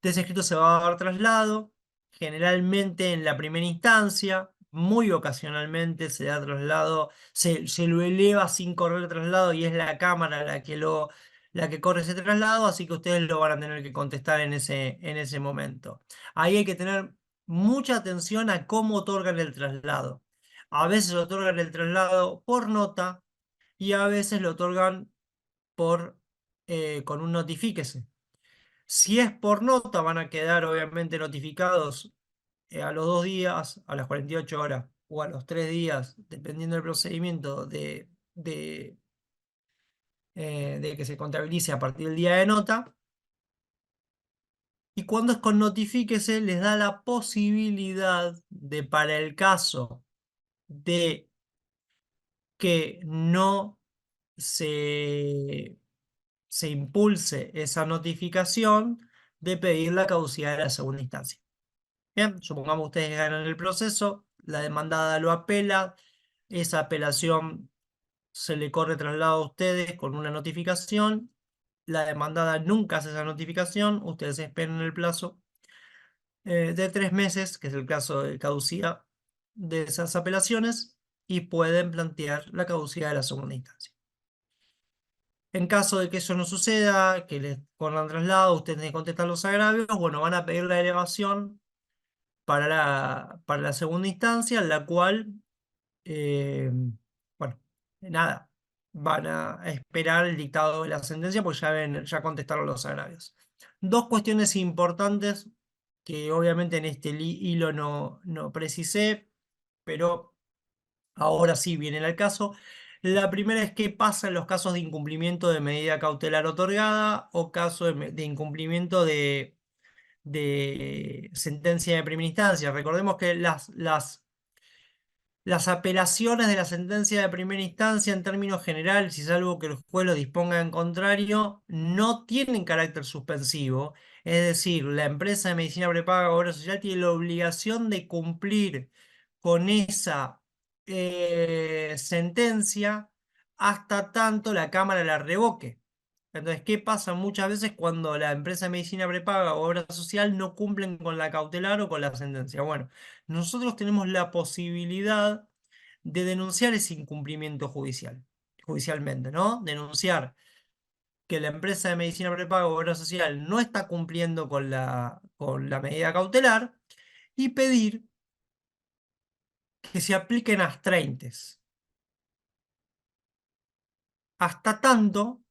De ese escrito se va a dar traslado, generalmente en la primera instancia, muy ocasionalmente se da traslado, se lo eleva sin correr traslado y es la Cámara la que corre ese traslado, así que ustedes lo van a tener que contestar en ese momento. Ahí hay que tener mucha atención a cómo otorgan el traslado. A veces otorgan el traslado por nota y a veces lo otorgan con un notifíquese. Si es por nota, van a quedar obviamente notificados a los 2 días, a las 48 horas o a los 3 días, dependiendo del procedimiento de que se contabilice a partir del día de nota. Y cuando es con notifíquese, les da la posibilidad de, para el caso de que no se, se impulse esa notificación, de pedir la caducidad de la segunda instancia. Bien, supongamos ustedes ganan el proceso, la demandada lo apela, esa apelación se le corre traslado a ustedes con una notificación, la demandada nunca hace esa notificación, ustedes esperan el plazo de 3 meses, que es el plazo de caducidad de esas apelaciones, y pueden plantear la caducidad de la segunda instancia. En caso de que eso no suceda, que les corran traslado, ustedes tienen que contestar los agravios, bueno, van a pedir la elevación para la segunda instancia, la cual eh, bueno, nada, van a esperar el dictado de la sentencia porque ya contestaron los agravios. Dos cuestiones importantes que obviamente en este hilo no precisé, pero ahora sí viene al caso. La primera es qué pasa en los casos de incumplimiento de medida cautelar otorgada o caso de incumplimiento de sentencia de primera instancia. Recordemos que las apelaciones de la sentencia de primera instancia, en términos generales, si es algo que el juez lo disponga en contrario, no tienen carácter suspensivo. Es decir, la empresa de medicina prepaga o obra social tiene la obligación de cumplir con esa sentencia hasta tanto la Cámara la revoque. Entonces, ¿qué pasa muchas veces cuando la empresa de medicina prepaga o obra social no cumplen con la cautelar o con la sentencia? Bueno, nosotros tenemos la posibilidad de denunciar ese incumplimiento judicialmente, ¿no? Denunciar que la empresa de medicina prepaga o obra social no está cumpliendo con la medida cautelar y pedir que se apliquen astraintes. Hasta tanto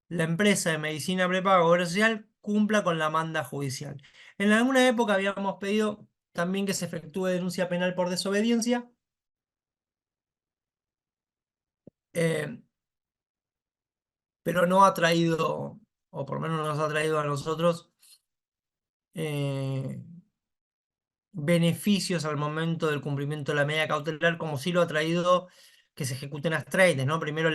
la empresa de medicina prepaga o obra social cumpla con la manda judicial. En alguna época habíamos pedido también que se efectúe denuncia penal por desobediencia. eh, pero no ha traído, o por lo menos no nos ha traído a nosotros, eh, beneficios al momento del cumplimiento de la medida cautelar, como sí lo ha traído que se ejecuten astraintes, ¿no? Primero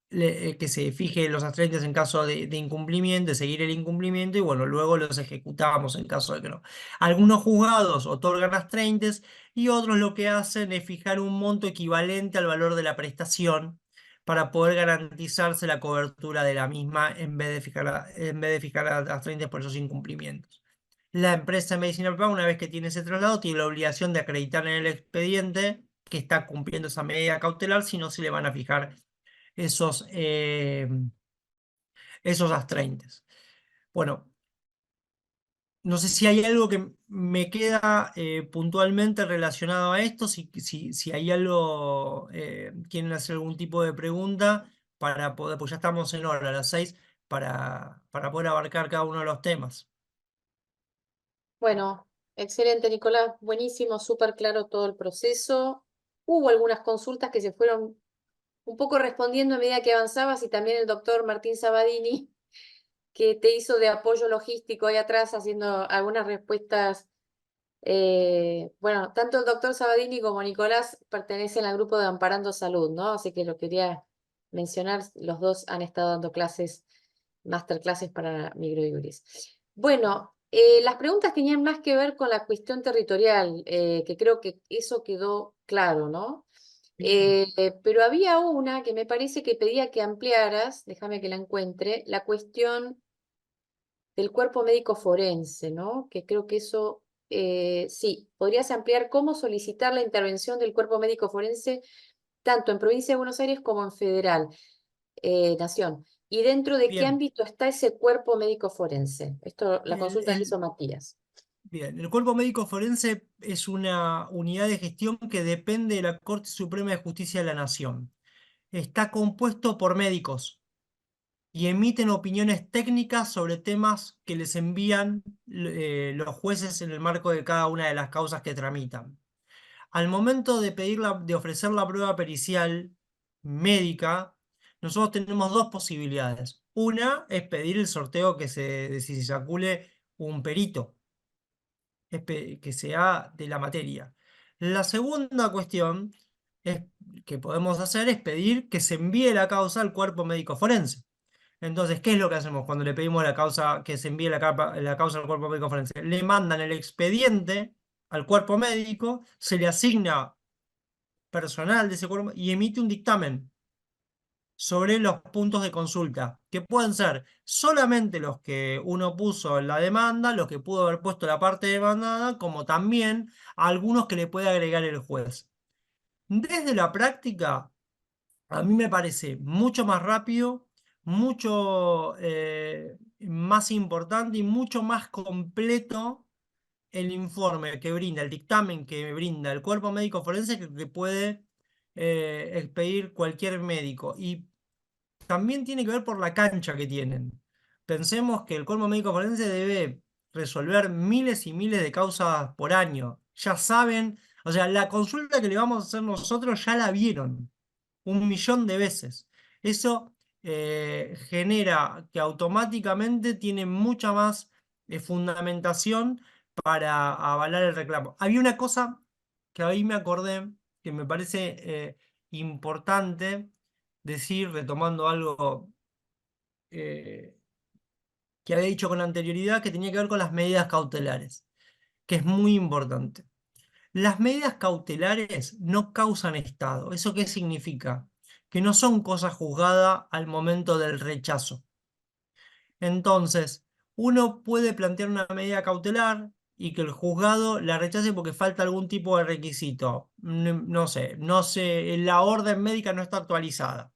que se fije los astraintes en caso de incumplimiento, de seguir el incumplimiento, y bueno, luego los ejecutamos en caso de que no. Algunos juzgados otorgan astraintes y otros lo que hacen es fijar un monto equivalente al valor de la prestación para poder garantizarse la cobertura de la misma en vez de fijar astraintes por esos incumplimientos. La empresa de medicina prepaga, una vez que tiene ese traslado, tiene la obligación de acreditar en el expediente que está cumpliendo esa medida cautelar, si no se le van a fijar esos, esos astraintes. Bueno, no sé si hay algo que me queda puntualmente relacionado a esto, si hay algo, quieren hacer algún tipo de pregunta para poder, pues ya estamos en hora, a las 6, para poder abarcar cada uno de los temas. Bueno, excelente, Nicolás. Buenísimo, súper claro todo el proceso. Hubo algunas consultas que se fueron un poco respondiendo a medida que avanzabas y también el doctor Martín Sabadini, que te hizo de apoyo logístico ahí atrás, haciendo algunas respuestas. Bueno, tanto el doctor Sabadini como Nicolás pertenecen al grupo de Amparando Salud, ¿no? Así que lo quería mencionar, los dos han estado dando clases, masterclases para microjuris. Bueno, las preguntas tenían más que ver con la cuestión territorial, que creo que eso quedó claro, ¿no? Bien, Pero había una que me parece que pedía que ampliaras, déjame que la encuentre, la cuestión del cuerpo médico forense, ¿no? Que creo que eso, sí, podrías ampliar cómo solicitar la intervención del cuerpo médico forense tanto en provincia de Buenos Aires como en federal, nación. ¿Y dentro de qué bien, ámbito está ese cuerpo médico forense? Esto, la bien. consulta que hizo Matías. Bien, el Cuerpo Médico Forense es una unidad de gestión que depende de la Corte Suprema de Justicia de la Nación. Está compuesto por médicos y emiten opiniones técnicas sobre temas que les envían los jueces en el marco de cada una de las causas que tramitan. Al momento de ofrecer la prueba pericial médica, nosotros tenemos dos posibilidades. Una es pedir el sorteo de si se sacule un perito que sea de la materia. La segunda cuestión es, que podemos hacer es pedir que se envíe la causa al cuerpo médico forense. Entonces, ¿qué es lo que hacemos cuando le pedimos la causa, que se envíe la causa al cuerpo médico forense? Le mandan el expediente al cuerpo médico, se le asigna personal de ese cuerpo y emite un dictamen sobre los puntos de consulta, que pueden ser solamente los que uno puso en la demanda, los que pudo haber puesto la parte demandada, como también algunos que le puede agregar el juez. Desde la práctica, a mí me parece mucho más rápido, mucho más importante y mucho más completo el informe que brinda, el dictamen que brinda el cuerpo médico forense que puede expedir cualquier médico. Y también tiene que ver por la cancha que tienen. Pensemos que el cuerpo médico forense debe resolver miles y miles de causas por año. Ya saben, o sea, la consulta que le vamos a hacer nosotros ya la vieron 1 millón de veces. Eso genera que automáticamente tiene mucha más fundamentación para avalar el reclamo. Había una cosa que ahí me acordé que me parece importante decir, retomando algo eh, que había dicho con anterioridad, que tenía que ver con las medidas cautelares, que es muy importante. Las medidas cautelares no causan estado. ¿Eso qué significa? Que no son cosas juzgadas al momento del rechazo. Entonces, uno puede plantear una medida cautelar y que el juzgado la rechace porque falta algún tipo de requisito. No sé, la orden médica no está actualizada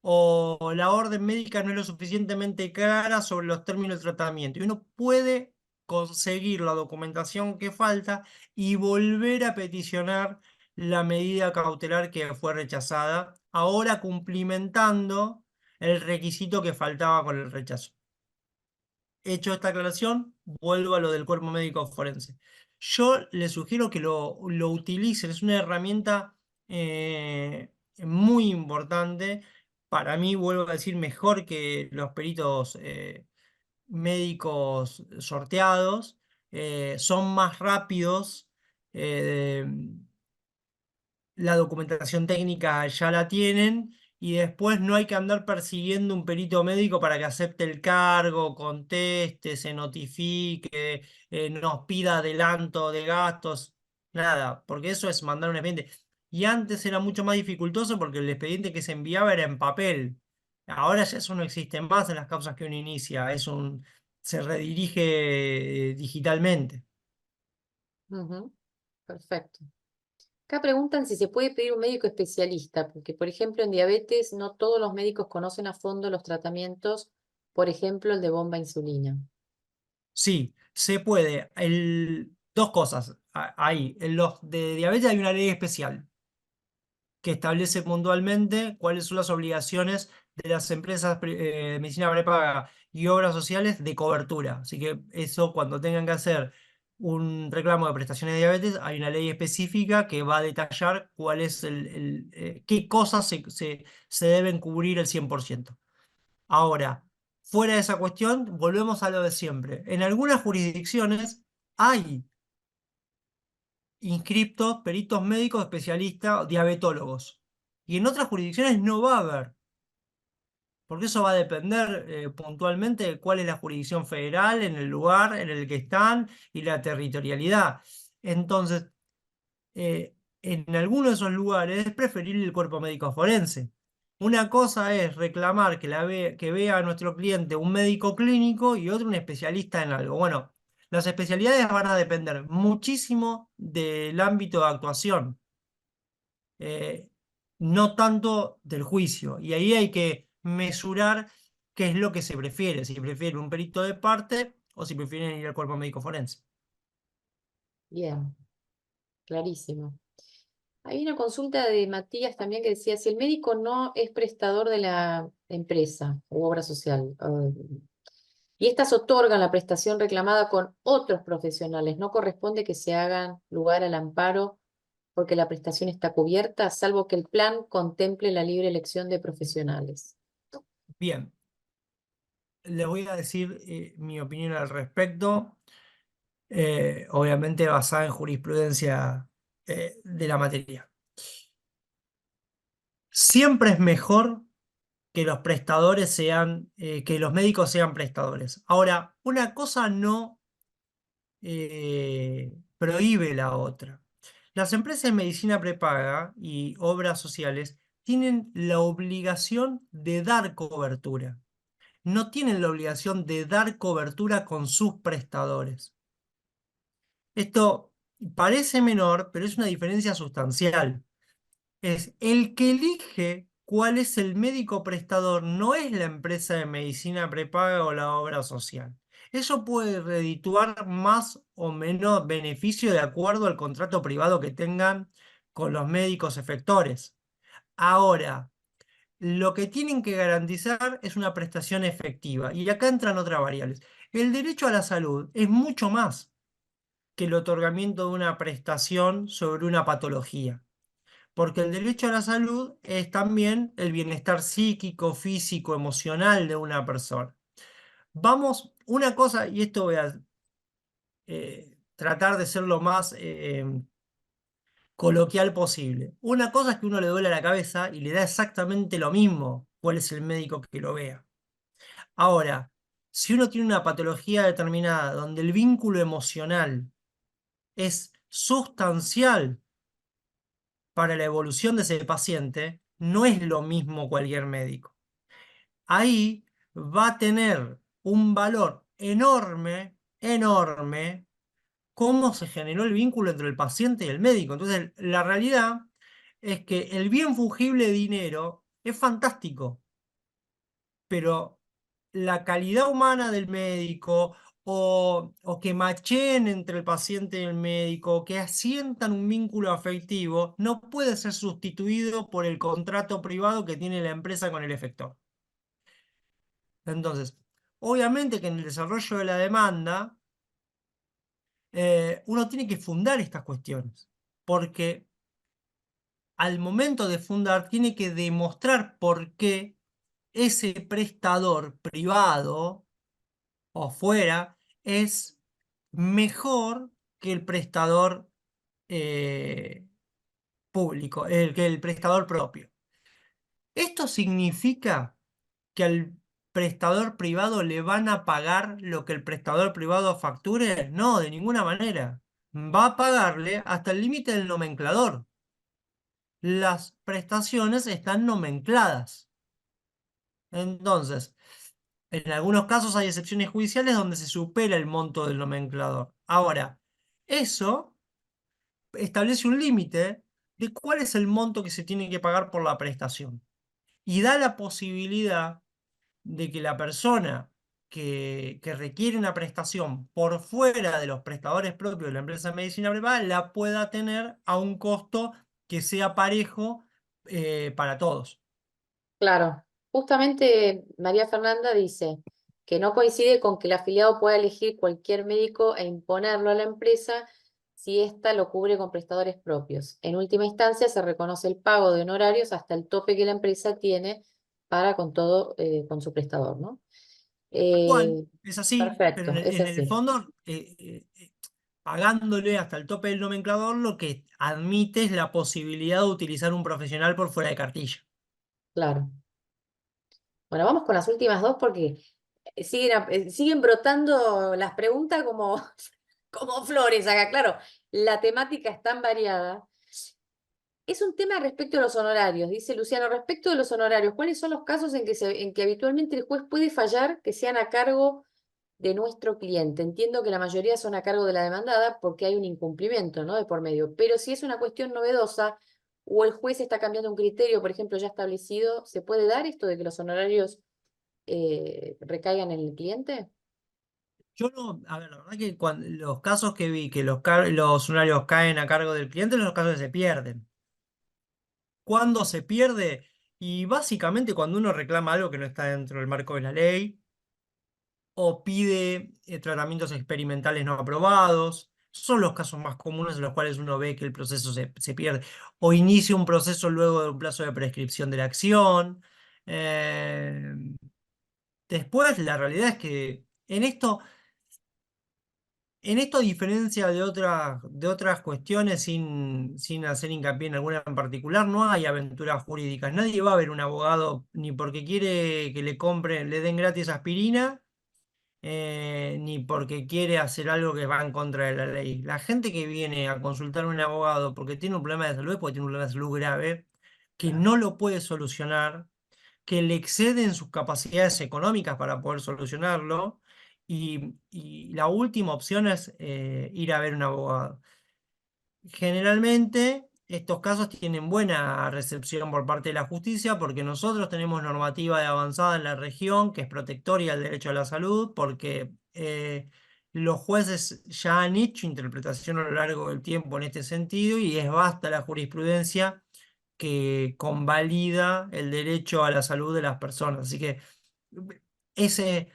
o la orden médica no es lo suficientemente clara sobre los términos de tratamiento. Y uno puede conseguir la documentación que falta y volver a peticionar la medida cautelar que fue rechazada, ahora cumplimentando el requisito que faltaba con el rechazo. Hecho esta aclaración, vuelvo a lo del cuerpo médico forense. Yo les sugiero que lo utilicen, es una herramienta muy importante. Para mí, vuelvo a decir, mejor que los peritos médicos sorteados. Son más rápidos. eh, la documentación técnica ya la tienen y después no hay que andar persiguiendo un perito médico para que acepte el cargo, conteste, se notifique, nos pida adelanto de gastos, nada, porque eso es mandar un expediente. Y antes era mucho más dificultoso porque el expediente que se enviaba era en papel. Ahora ya eso no existe más en las causas que uno inicia, se redirige digitalmente. Ujú, perfecto. Acá preguntan si se puede pedir un médico especialista, porque por ejemplo en diabetes no todos los médicos conocen a fondo los tratamientos, por ejemplo el de bomba insulina. Sí, se puede. Dos cosas ahí. En los de diabetes hay una ley especial que establece puntualmente cuáles son las obligaciones de las empresas de medicina prepaga y obras sociales de cobertura. Así que eso, cuando tengan que hacer un reclamo de prestaciones de diabetes, hay una ley específica que va a detallar cuál es qué cosas se deben cubrir el 100%. Ahora, fuera de esa cuestión, volvemos a lo de siempre. En algunas jurisdicciones hay inscriptos peritos médicos especialistas, diabetólogos. Y en otras jurisdicciones no va a haber, porque eso va a depender puntualmente de cuál es la jurisdicción federal, en el lugar en el que están y la territorialidad. Entonces, en algunos de esos lugares es preferible el cuerpo médico forense. Una cosa es reclamar que vea a nuestro cliente un médico clínico y otro un especialista en algo. Bueno, las especialidades van a depender muchísimo del ámbito de actuación, eh, no tanto del juicio. Y ahí hay que mesurar qué es lo que se prefiere, si prefiere un perito de parte o si prefieren ir al cuerpo médico forense. Bien, clarísimo. Hay una consulta de Matías también que decía, si el médico no es prestador de la empresa u obra social, y éstas otorgan la prestación reclamada con otros profesionales, ¿no corresponde que se hagan lugar al amparo porque la prestación está cubierta, salvo que el plan contemple la libre elección de profesionales? Bien, les voy a decir mi opinión al respecto, obviamente basada en jurisprudencia de la materia. Siempre es mejor que los prestadores que los médicos sean prestadores. Ahora, una cosa no prohíbe la otra. Las empresas de medicina prepaga y obras sociales tienen la obligación de dar cobertura. No tienen la obligación de dar cobertura con sus prestadores. Esto parece menor, pero es una diferencia sustancial. Es el que elige cuál es el médico prestador, no es la empresa de medicina prepaga o la obra social. Eso puede redituar más o menos beneficio de acuerdo al contrato privado que tengan con los médicos efectores. Ahora, lo que tienen que garantizar es una prestación efectiva. Y acá entran otras variables. El derecho a la salud es mucho más que el otorgamiento de una prestación sobre una patología. Porque el derecho a la salud es también el bienestar psíquico, físico, emocional de una persona. Vamos, una cosa, y esto voy a tratar de ser lo más coloquial posible. Una cosa es que uno le duele la cabeza y le da exactamente lo mismo cuál es el médico que lo vea. Ahora, si uno tiene una patología determinada donde el vínculo emocional es sustancial para la evolución de ese paciente, no es lo mismo cualquier médico. Ahí va a tener un valor enorme, enorme, cómo se generó el vínculo entre el paciente y el médico. Entonces, la realidad es que el bien fungible de dinero es fantástico, pero la calidad humana del médico o que macheen entre el paciente y el médico, que asientan un vínculo afectivo, no puede ser sustituido por el contrato privado que tiene la empresa con el efector. Entonces, obviamente que en el desarrollo de la demanda, uno tiene que fundar estas cuestiones, porque al momento de fundar tiene que demostrar por qué ese prestador privado o fuera es mejor que el prestador eh, público, que el prestador propio. Esto significa que al prestador privado le van a pagar lo que el prestador privado facture. No, de ninguna manera. Va a pagarle hasta el límite del nomenclador. Las prestaciones están nomencladas. Entonces, en algunos casos hay excepciones judiciales donde se supera el monto del nomenclador. Ahora, eso establece un límite de cuál es el monto que se tiene que pagar por la prestación y da la posibilidad de que la persona que requiere una prestación por fuera de los prestadores propios de la empresa de medicina privada la pueda tener a un costo que sea parejo para todos. Claro, justamente María Fernanda dice que no coincide con que el afiliado pueda elegir cualquier médico e imponerlo a la empresa si ésta lo cubre con prestadores propios. En última instancia, se reconoce el pago de honorarios hasta el tope que la empresa tiene para con todo, con su prestador, ¿no? Tal cual, Eh, es así, pero perfecto, es en el así, fondo, pagándole hasta el tope del nomenclador, lo que admite es la posibilidad de utilizar un profesional por fuera de cartilla. claro. Bueno, vamos con las últimas dos porque siguen brotando las preguntas como, como flores acá. Claro, la temática es tan variada. Es un tema respecto a los honorarios, dice Luciano. Respecto de los honorarios, ¿cuáles son los casos en que habitualmente el juez puede fallar que sean a cargo de nuestro cliente? Entiendo que la mayoría son a cargo de la demandada porque hay un incumplimiento, ¿no? De por medio. Pero si es una cuestión novedosa o el juez está cambiando un criterio, por ejemplo, ya establecido, ¿se puede dar esto de que los honorarios recaigan en el cliente? Yo no, a ver, la verdad que los casos que vi que los honorarios caen a cargo del cliente son los casos que se pierden. ¿Cuándo se pierde? Y básicamente cuando uno reclama algo que no está dentro del marco de la ley o pide tratamientos experimentales no aprobados. Son los casos más comunes en los cuales uno ve que el proceso se pierde. O inicia un proceso luego de un plazo de prescripción de la acción. Eh, Después, la realidad es que en esto, a diferencia de otras cuestiones, sin hacer hincapié en alguna en particular, no hay aventuras jurídicas. Nadie va a ver un abogado ni porque quiere que le compren, le den gratis aspirina, ni porque quiere hacer algo que va en contra de la ley. La gente que viene a consultar a un abogado porque tiene un problema de salud es porque tiene un problema de salud grave, que no lo puede solucionar, que le exceden sus capacidades económicas para poder solucionarlo. Y la última opción es ir a ver un abogado. Generalmente estos casos tienen buena recepción por parte de la justicia porque nosotros tenemos normativa de avanzada en la región que es protectoria del derecho a la salud, porque los jueces ya han hecho interpretación a lo largo del tiempo en este sentido y es vasta la jurisprudencia que convalida el derecho a la salud de las personas. Así que ese,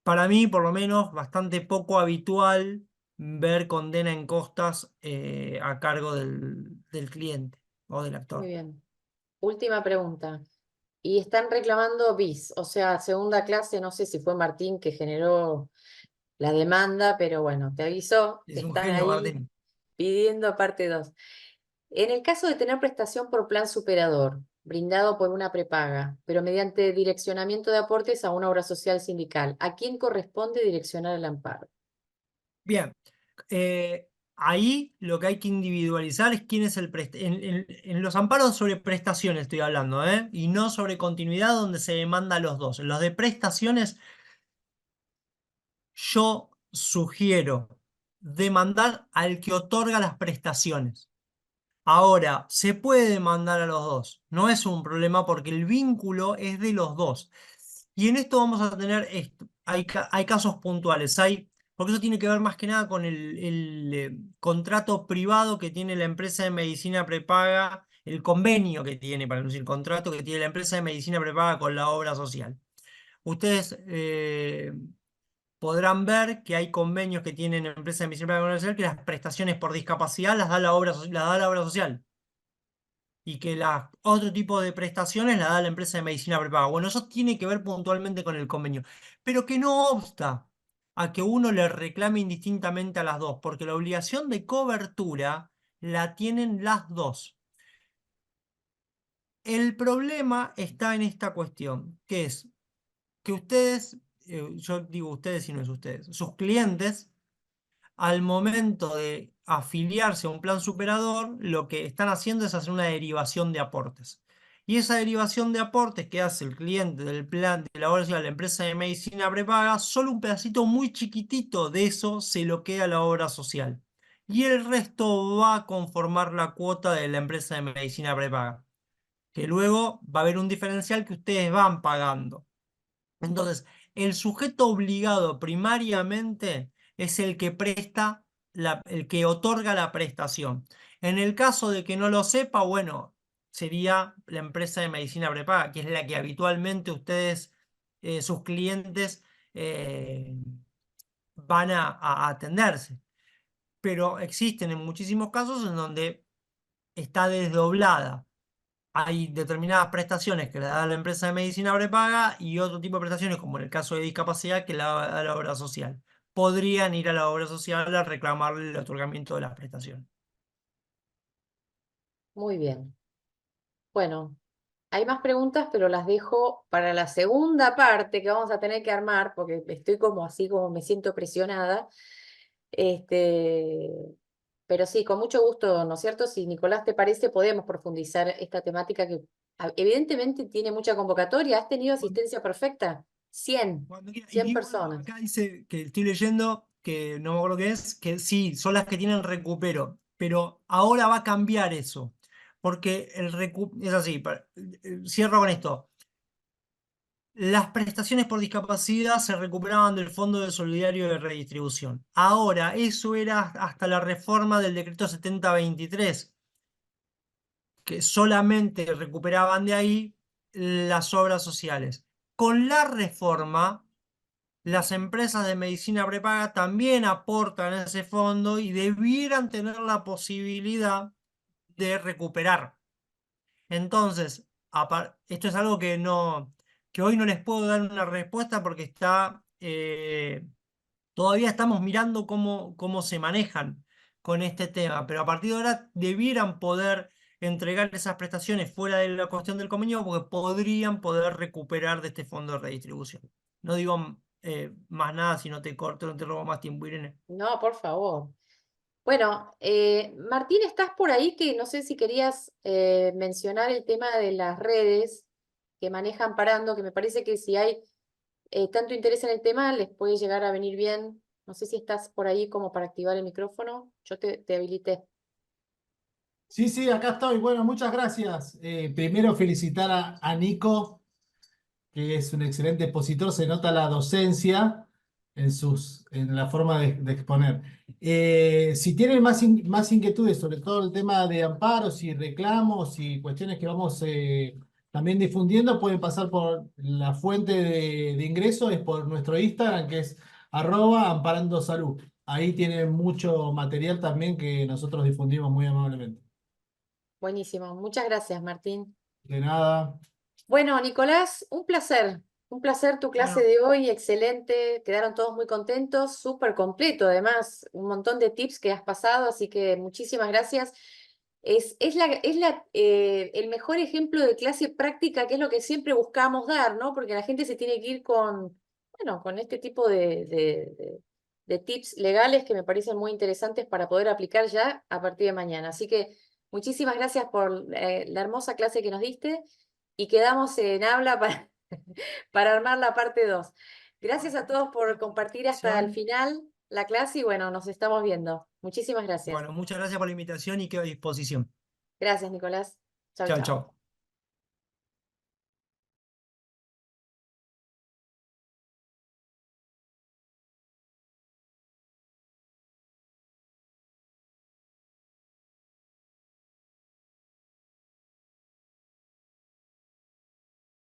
para mí, por lo menos, bastante poco habitual ver condena en costas a cargo del cliente o del Muy actor. bien. Última pregunta. Y están reclamando bis, o sea, segunda clase, no sé si fue Martín que generó la demanda, pero bueno, te aviso, Es un están genio, ahí Martín. pidiendo parte 2. En el caso de tener prestación por plan superador, brindado por una prepaga, pero mediante direccionamiento de aportes a una obra social sindical, ¿a quién corresponde direccionar el amparo? Bien, eh, ahí lo que hay que individualizar es quién es el en los amparos sobre prestaciones estoy hablando, ¿eh? Y no sobre continuidad donde se demanda a los dos. En los de prestaciones, yo sugiero demandar al que otorga las prestaciones. Ahora, se puede demandar a los dos, no es un problema porque el vínculo es de los dos. Y en esto vamos a tener esto. Hay casos puntuales, porque eso tiene que ver más que nada con el contrato privado que tiene la empresa de medicina prepaga, el convenio que tiene, para no decir contrato, que tiene la empresa de medicina prepaga con la obra social. Ustedes podrán ver que hay convenios que tienen empresas de medicina prepaga con la obra social que las prestaciones por discapacidad las da la obra, las da la obra social y que otro tipo de prestaciones la da la empresa de medicina prepaga. Bueno, eso tiene que ver puntualmente con el convenio, pero que no obsta a que uno le reclame indistintamente a las dos, porque la obligación de cobertura la tienen las dos. El problema está en esta cuestión, que es que ustedes, yo digo ustedes y no es ustedes, sus clientes al momento de afiliarse a un plan superador, lo que están haciendo es hacer una derivación de aportes. Y esa derivación de aportes que hace el cliente del plan de la obra social, la empresa de medicina prepaga, solo un pedacito muy chiquitito de eso se lo queda a la obra social. Y el resto va a conformar la cuota de la empresa de medicina prepaga, que luego va a haber un diferencial que ustedes van pagando. Entonces, el sujeto obligado primariamente es el que presta, el que otorga la prestación. En el caso de que no lo sepa, bueno, sería la empresa de medicina prepaga, que es la que habitualmente ustedes, sus clientes, eh, van a atenderse. Pero existen en muchísimos casos en donde está desdoblada. Hay determinadas prestaciones que le da la empresa de medicina prepaga y otro tipo de prestaciones, como en el caso de discapacidad, que le da la obra social. Podrían ir a la obra social a reclamarle el otorgamiento de las prestaciones. Muy bien. Bueno, hay más preguntas, pero las dejo para la segunda parte que vamos a tener que armar, porque estoy como así, como me siento presionada. Este, pero sí, con mucho gusto, ¿no es cierto? Si Nicolás te parece, podemos profundizar esta temática que evidentemente tiene mucha convocatoria. ¿Has tenido Cuando, asistencia perfecta? 100, cuando quiera. 100 Y bueno, personas. acá dice que estoy leyendo, que no me acuerdo qué es, que sí, son las que tienen recupero, pero ahora va a cambiar eso, porque es así, cierro con esto. Las prestaciones por discapacidad se recuperaban del Fondo de Solidario de Redistribución. Ahora, eso era hasta la reforma del decreto 7023, que solamente recuperaban de ahí las obras sociales. Con la reforma, las empresas de medicina prepaga también aportan a ese fondo y debieran tener la posibilidad de recuperar. Entonces, esto es algo que no, que hoy no les puedo dar una respuesta porque todavía estamos mirando cómo se manejan con este tema, pero a partir de ahora debieran poder entregar esas prestaciones fuera de la cuestión del convenio porque podrían poder recuperar de este fondo de redistribución. No digo más nada si no te corto, no te robo más tiempo, Irene. No, por favor. Bueno, Martín, ¿estás por ahí? Que no sé si querías mencionar el tema de las redes que manejan Parando, que me parece que si hay tanto interés en el tema, les puede llegar a venir bien. No sé si estás por ahí como para activar el micrófono. Yo te habilité. Sí, sí, acá estoy. Bueno, muchas gracias. Primero felicitar a Nico, que es un excelente expositor, se nota la docencia. en la forma de exponer. Si tienen más inquietudes sobre todo el tema de amparos y reclamos y cuestiones que vamos también difundiendo, pueden pasar por la fuente de ingreso, es por nuestro Instagram, que es @amparandosalud. Ahí tienen mucho material también que nosotros difundimos muy amablemente. Buenísimo. Muchas gracias, Martín. De nada. Bueno, Nicolás, un placer. Un placer tu clase Bueno, de hoy, excelente. Quedaron todos muy contentos, súper completo además. Un montón de tips que has pasado, así que muchísimas gracias. El mejor ejemplo de clase práctica, que es lo que siempre buscamos dar, ¿no? Porque la gente se tiene que ir bueno, con este tipo de tips legales que me parecen muy interesantes para poder aplicar ya a partir de mañana. Así que muchísimas gracias por la hermosa clase que nos diste y quedamos en habla para armar la parte 2. Gracias a todos por compartir hasta el final la clase y bueno, nos estamos viendo. Muchísimas gracias. bueno, muchas gracias por la invitación y quedo a disposición. Gracias, Nicolás. Chau, Chao, chau. chao.